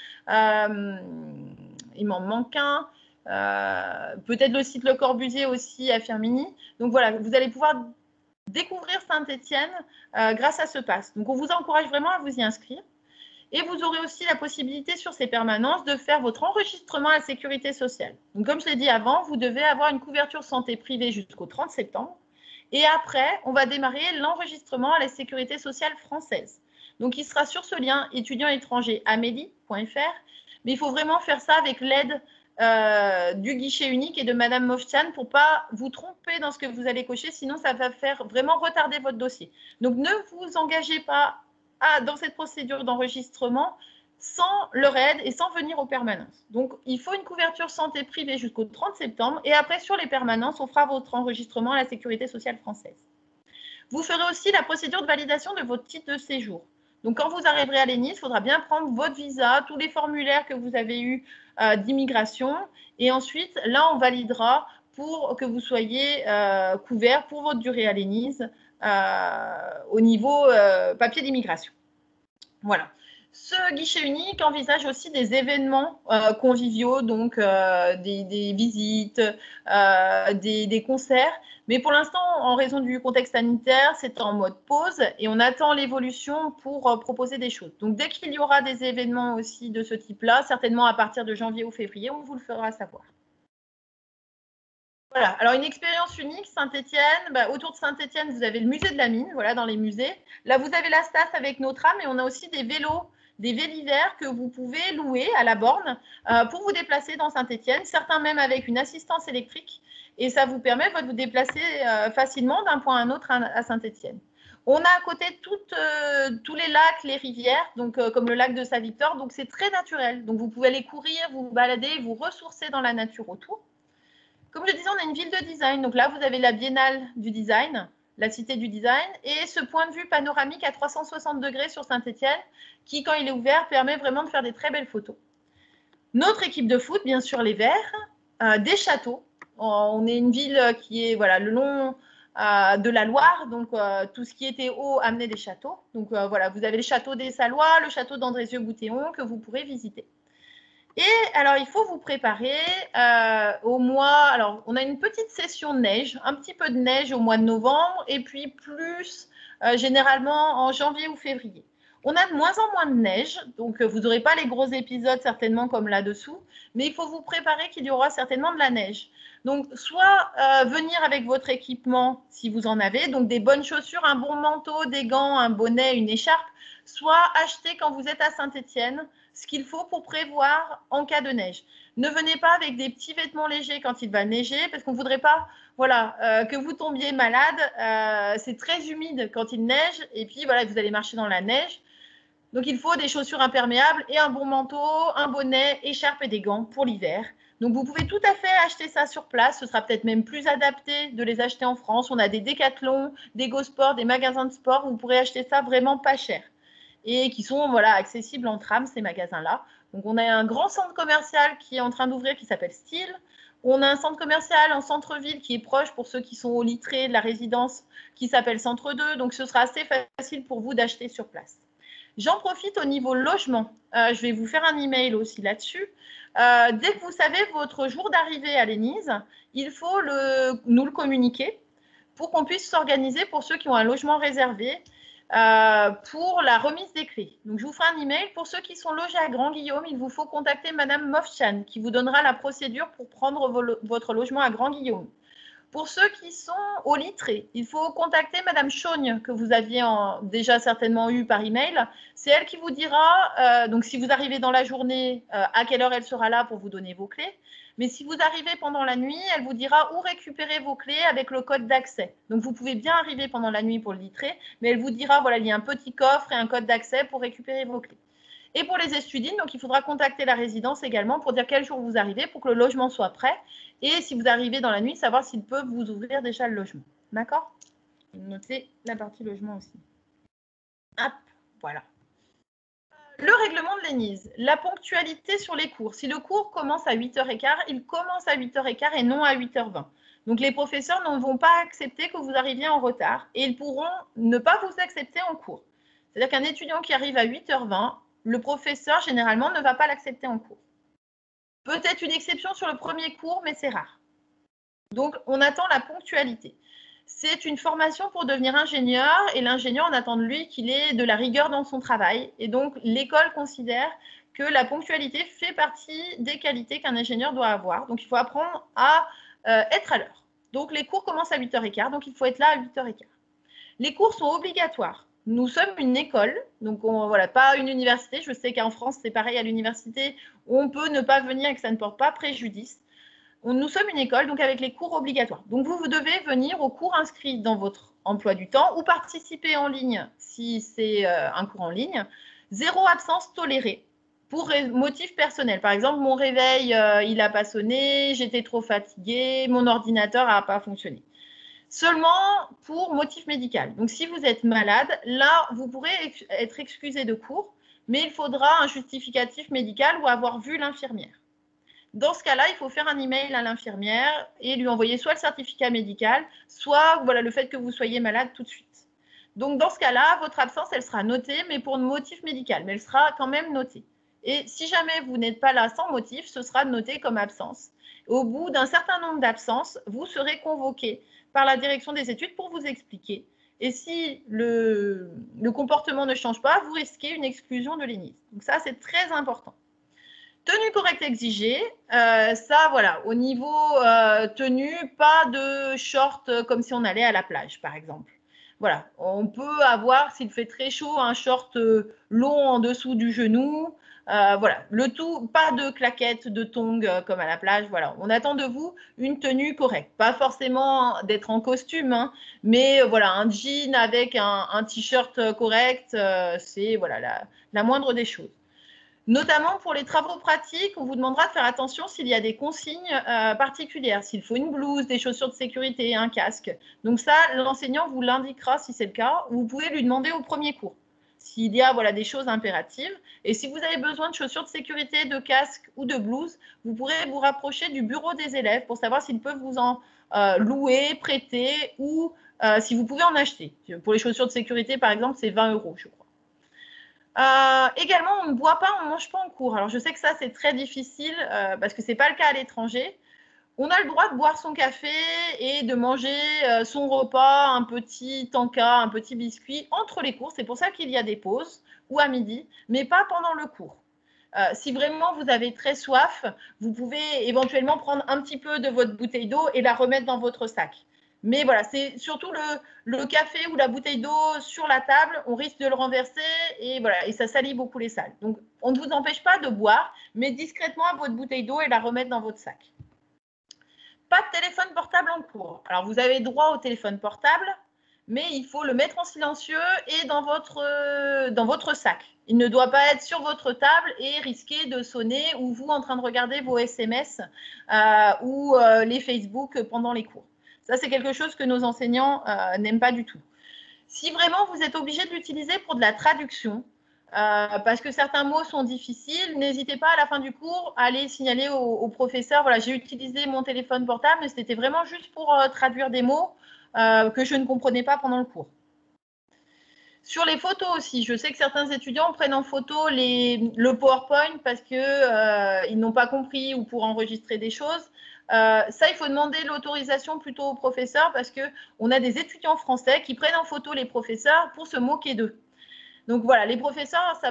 il m'en manque un, peut-être le site Le Corbusier aussi à Firminy. Donc, voilà, vous allez pouvoir découvrir Saint-Étienne grâce à ce pass. Donc, on vous encourage vraiment à vous y inscrire. Et vous aurez aussi la possibilité sur ces permanences de faire votre enregistrement à la sécurité sociale. Donc, comme je l'ai dit avant, vous devez avoir une couverture santé privée jusqu'au 30 septembre. Et après, on va démarrer l'enregistrement à la sécurité sociale française. Donc, il sera sur ce lien étudiants-étrangers-amélie.fr. Mais il faut vraiment faire ça avec l'aide du guichet unique et de Madame Mofchan pour ne pas vous tromper dans ce que vous allez cocher, sinon ça va faire vraiment retarder votre dossier. Donc, ne vous engagez pas dans cette procédure d'enregistrement sans leur aide et sans venir aux permanences. Donc, il faut une couverture santé privée jusqu'au 30 septembre et après, sur les permanences, on fera votre enregistrement à la Sécurité sociale française. Vous ferez aussi la procédure de validation de votre titre de séjour. Donc, quand vous arriverez à l'ENIS, il faudra bien prendre votre visa, tous les formulaires que vous avez eus d'immigration et ensuite, là, on validera pour que vous soyez couvert pour votre durée à l'ENIS au niveau papier d'immigration. Voilà. Ce guichet unique envisage aussi des événements conviviaux, donc des visites, des concerts. Mais pour l'instant, en raison du contexte sanitaire, c'est en mode pause et on attend l'évolution pour proposer des choses. Donc, dès qu'il y aura des événements aussi de ce type-là, certainement à partir de janvier ou février, on vous le fera savoir. Voilà, alors une expérience unique, Saint-Étienne. Autour de Saint-Étienne, vous avez le musée de la mine, voilà, dans les musées. Là, vous avez la Stas avec nos trams et on a aussi des vélos, des vélivers que vous pouvez louer à la borne pour vous déplacer dans Saint-Étienne, certains même avec une assistance électrique. Et ça vous permet de vous déplacer facilement d'un point à un autre à Saint-Étienne. On a à côté tous les lacs, les rivières, donc, comme le lac de Saint-Victor. Donc, c'est très naturel. Donc, vous pouvez aller courir, vous balader, vous ressourcer dans la nature autour. Comme je disais, on a une ville de design. Donc là, vous avez la Biennale du design, la Cité du design, et ce point de vue panoramique à 360 degrés sur Saint-Étienne, qui, quand il est ouvert, permet vraiment de faire des très belles photos. Notre équipe de foot, bien sûr, les Verts, des châteaux. On est une ville qui est le long de la Loire, donc tout ce qui était haut amenait des châteaux. Donc voilà, vous avez le château des Salois, le château d'Andrézieux-Bouthéon que vous pourrez visiter. Et alors, il faut vous préparer au mois… Alors, on a une petite session de neige, un petit peu de neige au mois de novembre et puis plus généralement en janvier ou février. On a de moins en moins de neige, donc vous n'aurez pas les gros épisodes certainement comme là-dessous, mais il faut vous préparer qu'il y aura certainement de la neige. Donc, soit venir avec votre équipement si vous en avez, donc des bonnes chaussures, un bon manteau, des gants, un bonnet, une écharpe, soit acheter quand vous êtes à Saint-Étienne ce qu'il faut pour prévoir en cas de neige. Ne venez pas avec des petits vêtements légers quand il va neiger, parce qu'on ne voudrait pas que vous tombiez malade. C'est très humide quand il neige, et puis voilà, vous allez marcher dans la neige. Donc, il faut des chaussures imperméables et un bon manteau, un bonnet, écharpe et des gants pour l'hiver. Donc, vous pouvez tout à fait acheter ça sur place. Ce sera peut-être même plus adapté de les acheter en France. On a des Decathlon, des Go Sport, des magasins de sport où vous pourrez acheter ça vraiment pas cher et qui sont accessibles en tram, ces magasins-là. Donc, on a un grand centre commercial qui est en train d'ouvrir qui s'appelle Style. On a un centre commercial en centre-ville qui est proche pour ceux qui sont au Littré de la résidence qui s'appelle Centre 2. Donc, ce sera assez facile pour vous d'acheter sur place. J'en profite au niveau logement. Je vais vous faire un email aussi là-dessus. Dès que vous savez votre jour d'arrivée à l'Énise, il faut nous le communiquer pour qu'on puisse s'organiser pour ceux qui ont un logement réservé pour la remise des clés. Donc, je vous ferai un email. Pour ceux qui sont logés à Grand-Guillaume, il vous faut contacter Madame Mofchan qui vous donnera la procédure pour prendre votre logement à Grand-Guillaume. Pour ceux qui sont au Littré, il faut contacter Madame Chaugne, que vous aviez déjà certainement eu par email. C'est elle qui vous dira, donc si vous arrivez dans la journée, à quelle heure elle sera là pour vous donner vos clés. Mais si vous arrivez pendant la nuit, elle vous dira où récupérer vos clés avec le code d'accès. Donc, vous pouvez bien arriver pendant la nuit pour le Littré, mais elle vous dira, voilà, il y a un petit coffre et un code d'accès pour récupérer vos clés. Et pour les Estudines, donc il faudra contacter la résidence également pour dire quel jour vous arrivez pour que le logement soit prêt. Et si vous arrivez dans la nuit, savoir s'ils peuvent vous ouvrir déjà le logement. D'accord? Notez la partie logement aussi. Hop, voilà. Le règlement de l'Énise, la ponctualité sur les cours. Si le cours commence à 8h15, il commence à 8h15 et non à 8h20. Donc, les professeurs ne vont pas accepter que vous arriviez en retard et ils pourront ne pas vous accepter en cours. C'est-à-dire qu'un étudiant qui arrive à 8h20, le professeur, généralement, ne va pas l'accepter en cours. Peut-être une exception sur le premier cours, mais c'est rare. Donc, on attend la ponctualité. C'est une formation pour devenir ingénieur et l'ingénieur, on attend de lui qu'il ait de la rigueur dans son travail. Et donc, l'école considère que la ponctualité fait partie des qualités qu'un ingénieur doit avoir. Donc, il faut apprendre à être à l'heure. Donc, les cours commencent à 8h15, donc il faut être là à 8h15. Les cours sont obligatoires. Nous sommes une école, donc pas une université. Je sais qu'en France, c'est pareil à l'université. On peut ne pas venir et que ça ne porte pas préjudice. Nous sommes une école, donc avec les cours obligatoires. Donc, vous devez venir aux cours inscrits dans votre emploi du temps ou participer en ligne si c'est un cours en ligne. 0 absence tolérée pour motif personnel. Par exemple, mon réveil, il n'a pas sonné, j'étais trop fatiguée, mon ordinateur n'a pas fonctionné. Seulement pour motif médical. Donc, si vous êtes malade, là, vous pourrez être excusé de cours, mais il faudra un justificatif médical ou avoir vu l'infirmière. Dans ce cas-là, il faut faire un email à l'infirmière et lui envoyer soit le certificat médical, soit le fait que vous soyez malade tout de suite. Donc, dans ce cas-là, votre absence, elle sera notée, mais pour motif médical, mais elle sera quand même notée. Et si jamais vous n'êtes pas là sans motif, ce sera noté comme absence. Au bout d'un certain nombre d'absences, vous serez convoqué par la direction des études pour vous expliquer. Et si le comportement ne change pas, vous risquez une exclusion de l'Énise. Donc ça, c'est très important. Tenue correcte exigée, au niveau tenue, pas de short comme si on allait à la plage, par exemple. Voilà, on peut avoir, s'il fait très chaud, un short long en dessous du genou. Le tout, pas de claquettes, de tongs comme à la plage. Voilà, on attend de vous une tenue correcte. Pas forcément d'être en costume, hein, mais un jean avec un t-shirt correct, c'est la moindre des choses. Notamment pour les travaux pratiques, on vous demandera de faire attention s'il y a des consignes particulières, s'il faut une blouse, des chaussures de sécurité, un casque. Donc ça, l'enseignant vous l'indiquera si c'est le cas. Vous pouvez lui demander au premier cours s'il y a des choses impératives. Et si vous avez besoin de chaussures de sécurité, de casque ou de blouse, vous pourrez vous rapprocher du bureau des élèves pour savoir s'ils peuvent vous en louer, prêter ou si vous pouvez en acheter. Pour les chaussures de sécurité, par exemple, c'est 20 €, je crois. Également, on ne boit pas, on ne mange pas en cours. Alors, je sais que ça, c'est très difficile parce que ce n'est pas le cas à l'étranger. On a le droit de boire son café et de manger son repas, un petit tanka, un petit biscuit entre les cours. C'est pour ça qu'il y a des pauses ou à midi, mais pas pendant le cours. Si vraiment vous avez très soif, vous pouvez éventuellement prendre un petit peu de votre bouteille d'eau et la remettre dans votre sac. Mais voilà, c'est surtout le café ou la bouteille d'eau sur la table, on risque de le renverser et voilà, et ça salit beaucoup les salles. Donc, on ne vous empêche pas de boire, mais discrètement à votre bouteille d'eau et la remettre dans votre sac. Pas de téléphone portable en cours. Alors, vous avez droit au téléphone portable, mais il faut le mettre en silencieux et dans votre sac. Il ne doit pas être sur votre table et risquer de sonner ou vous en train de regarder vos SMS ou les Facebook pendant les cours. Ça, c'est quelque chose que nos enseignants n'aiment pas du tout. Si vraiment vous êtes obligé de l'utiliser pour de la traduction, parce que certains mots sont difficiles, n'hésitez pas à la fin du cours à aller signaler au professeur, voilà, j'ai utilisé mon téléphone portable, mais c'était vraiment juste pour traduire des mots que je ne comprenais pas pendant le cours. Sur les photos aussi, je sais que certains étudiants prennent en photo le PowerPoint parce qu'ils n'ont pas compris ou pour enregistrer des choses. Ça, il faut demander l'autorisation plutôt au professeur parce qu'on a des étudiants français qui prennent en photo les professeurs pour se moquer d'eux. Donc voilà, les professeurs,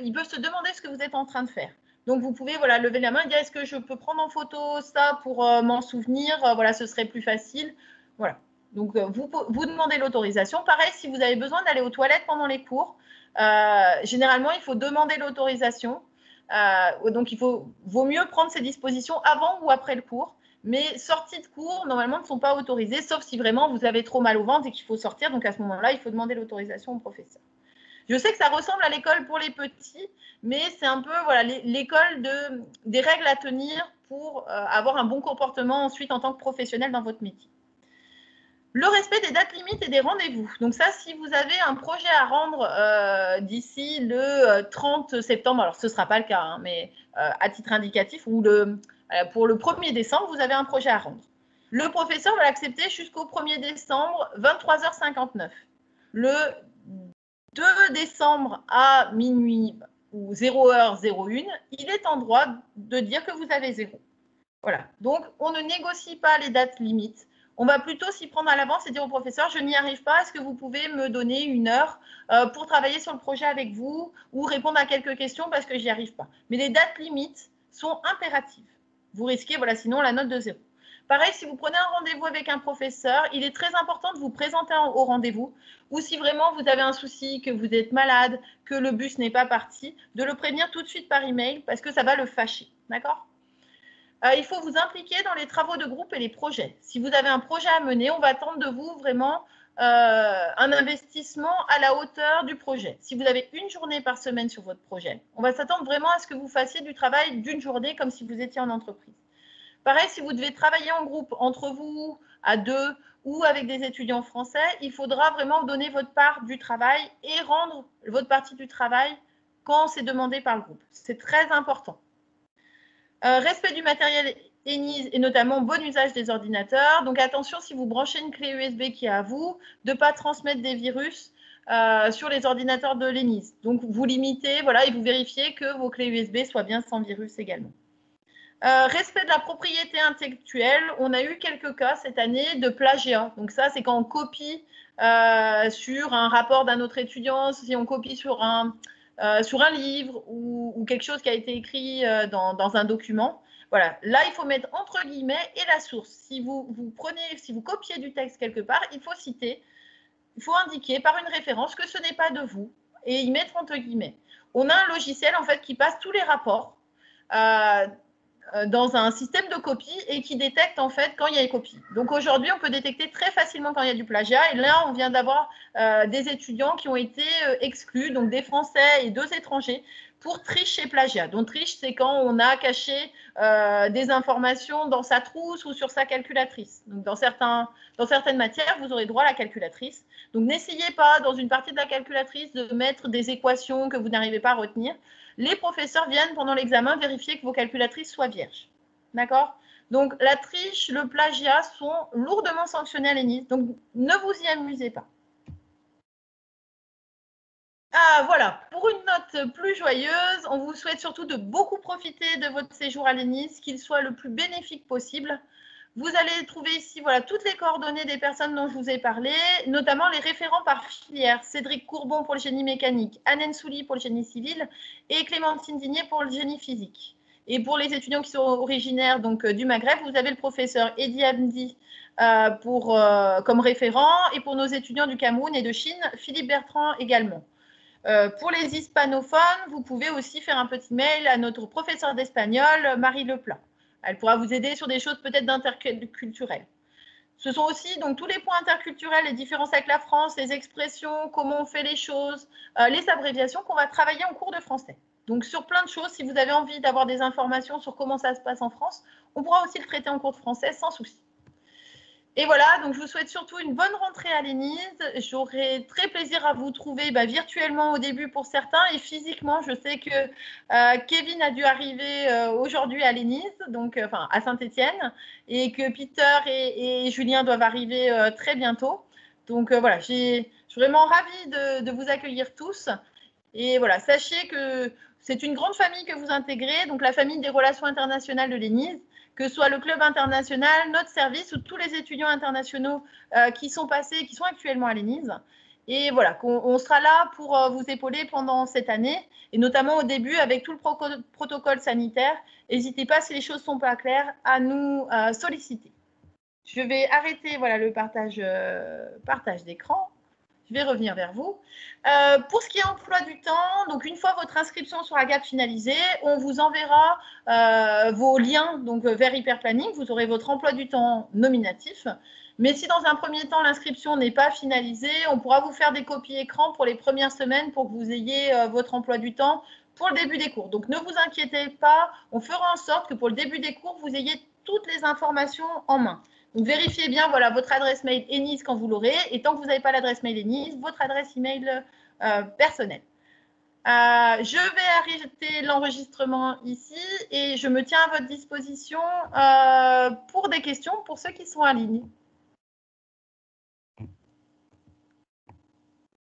ils peuvent se demander ce que vous êtes en train de faire. Donc vous pouvez voilà, lever la main et dire est-ce que je peux prendre en photo ça pour m'en souvenir, voilà, ce serait plus facile. Voilà. Donc vous demandez l'autorisation. Pareil, si vous avez besoin d'aller aux toilettes pendant les cours, généralement il faut demander l'autorisation. Donc vaut mieux prendre ces dispositions avant ou après le cours. Mais sorties de cours, normalement, ne sont pas autorisées, sauf si vraiment vous avez trop mal au ventre et qu'il faut sortir. Donc à ce moment-là, il faut demander l'autorisation au professeur. Je sais que ça ressemble à l'école pour les petits, mais c'est un peu voilà, l'école des règles à tenir pour avoir un bon comportement ensuite en tant que professionnel dans votre métier. Le respect des dates limites et des rendez-vous. Donc ça, si vous avez un projet à rendre d'ici le 30 septembre, alors ce ne sera pas le cas, hein, mais à titre indicatif, ou pour le 1er décembre, vous avez un projet à rendre. Le professeur va l'accepter jusqu'au 1er décembre, 23h59. Le 2 décembre à minuit ou 0h01, il est en droit de dire que vous avez 0. Voilà. Donc, on ne négocie pas les dates limites. On va plutôt s'y prendre à l'avance et dire au professeur, je n'y arrive pas, est-ce que vous pouvez me donner une heure pour travailler sur le projet avec vous ou répondre à quelques questions parce que j'y arrive pas. Mais les dates limites sont impératives. Vous risquez, voilà, sinon la note de 0. Pareil, si vous prenez un rendez-vous avec un professeur, il est très important de vous présenter au rendez-vous ou si vraiment vous avez un souci, que vous êtes malade, que le bus n'est pas parti, de le prévenir tout de suite par email parce que ça va le fâcher. D'accord ? Il faut vous impliquer dans les travaux de groupe et les projets. Si vous avez un projet à mener, on va attendre de vous vraiment un investissement à la hauteur du projet. Si vous avez une journée par semaine sur votre projet, on va s'attendre vraiment à ce que vous fassiez du travail d'une journée comme si vous étiez en entreprise. Pareil, si vous devez travailler en groupe entre vous, à deux ou avec des étudiants français, il faudra vraiment donner votre part du travail et rendre votre partie du travail quand c'est demandé par le groupe. C'est très important. Respect du matériel ENISE et notamment bon usage des ordinateurs. Donc attention, si vous branchez une clé USB qui est à vous, de ne pas transmettre des virus sur les ordinateurs de l'ENISE. Donc vous limitez, voilà, et vous vérifiez que vos clés USB soient bien sans virus également. Respect de la propriété intellectuelle. On a eu quelques cas cette année de plagiat. Donc ça, c'est quand on copie sur un rapport d'un autre étudiant, si on copie sur un livre ou quelque chose qui a été écrit dans un document. Voilà. Là, il faut mettre entre guillemets et la source. Si vous copiez du texte quelque part, il faut citer, il faut indiquer par une référence que ce n'est pas de vous et y mettre entre guillemets. On a un logiciel en fait qui passe tous les rapports dans un système de copie et qui détecte en fait quand il y a une copie. Donc aujourd'hui, on peut détecter très facilement quand il y a du plagiat. Et là, on vient d'avoir des étudiants qui ont été exclus, donc des Français et 2 étrangers, pour triche et plagiat. Donc triche, c'est quand on a caché des informations dans sa trousse ou sur sa calculatrice. Donc dans certaines matières, vous aurez droit à la calculatrice. Donc n'essayez pas dans une partie de la calculatrice de mettre des équations que vous n'arrivez pas à retenir. Les professeurs viennent pendant l'examen vérifier que vos calculatrices soient vierges. D'accord ? Donc, la triche, le plagiat sont lourdement sanctionnés à l'ENISE. Donc, ne vous y amusez pas. Voilà, pour une note plus joyeuse, on vous souhaite surtout de beaucoup profiter de votre séjour à l'ENIS, qu'il soit le plus bénéfique possible. Vous allez trouver ici voilà, toutes les coordonnées des personnes dont je vous ai parlé, notamment les référents par filière. Cédric Courbon pour le génie mécanique, Anne Souli pour le génie civil et Clémentine Digné pour le génie physique. Et pour les étudiants qui sont originaires donc, du Maghreb, vous avez le professeur Edi Hamdi comme référent. Et pour nos étudiants du Cameroun et de Chine, Philippe Bertrand également. Pour les hispanophones, vous pouvez aussi faire un petit mail à notre professeure d'espagnol, Marie Leplat. Elle pourra vous aider sur des choses peut-être d'interculturel. Ce sont aussi donc tous les points interculturels, les différences avec la France, les expressions, comment on fait les choses, les abréviations qu'on va travailler en cours de français. Donc sur plein de choses, si vous avez envie d'avoir des informations sur comment ça se passe en France, on pourra aussi le traiter en cours de français sans souci. Et voilà, donc je vous souhaite surtout une bonne rentrée à l'ENIS. J'aurai très plaisir à vous trouver virtuellement au début pour certains et physiquement. Je sais que Kevin a dû arriver aujourd'hui à l'ENIS, donc à Saint-Étienne, et que Peter et Julien doivent arriver très bientôt. Donc voilà, je suis vraiment ravie de vous accueillir tous. Et voilà, sachez que c'est une grande famille que vous intégrez, donc la famille des relations internationales de l'ENIS, que ce soit le club international, notre service ou tous les étudiants internationaux qui sont passés, qui sont actuellement à l'ENIS. Et voilà, on sera là pour vous épauler pendant cette année, et notamment au début avec tout le protocole sanitaire. N'hésitez pas, si les choses ne sont pas claires, à nous solliciter. Je vais arrêter voilà, le partage d'écran. Je vais revenir vers vous. Pour ce qui est emploi du temps, donc une fois votre inscription sur AGAP finalisée, on vous enverra vos liens donc, vers Hyperplanning. Vous aurez votre emploi du temps nominatif. Mais si dans un premier temps, l'inscription n'est pas finalisée, on pourra vous faire des copies écran pour les premières semaines pour que vous ayez votre emploi du temps pour le début des cours. Donc ne vous inquiétez pas, on fera en sorte que pour le début des cours, vous ayez toutes les informations en main. Donc, vérifiez bien voilà, votre adresse mail ENIS quand vous l'aurez. Et tant que vous n'avez pas l'adresse mail ENIS, votre adresse email personnelle. Je vais arrêter l'enregistrement ici et je me tiens à votre disposition pour des questions pour ceux qui sont en ligne.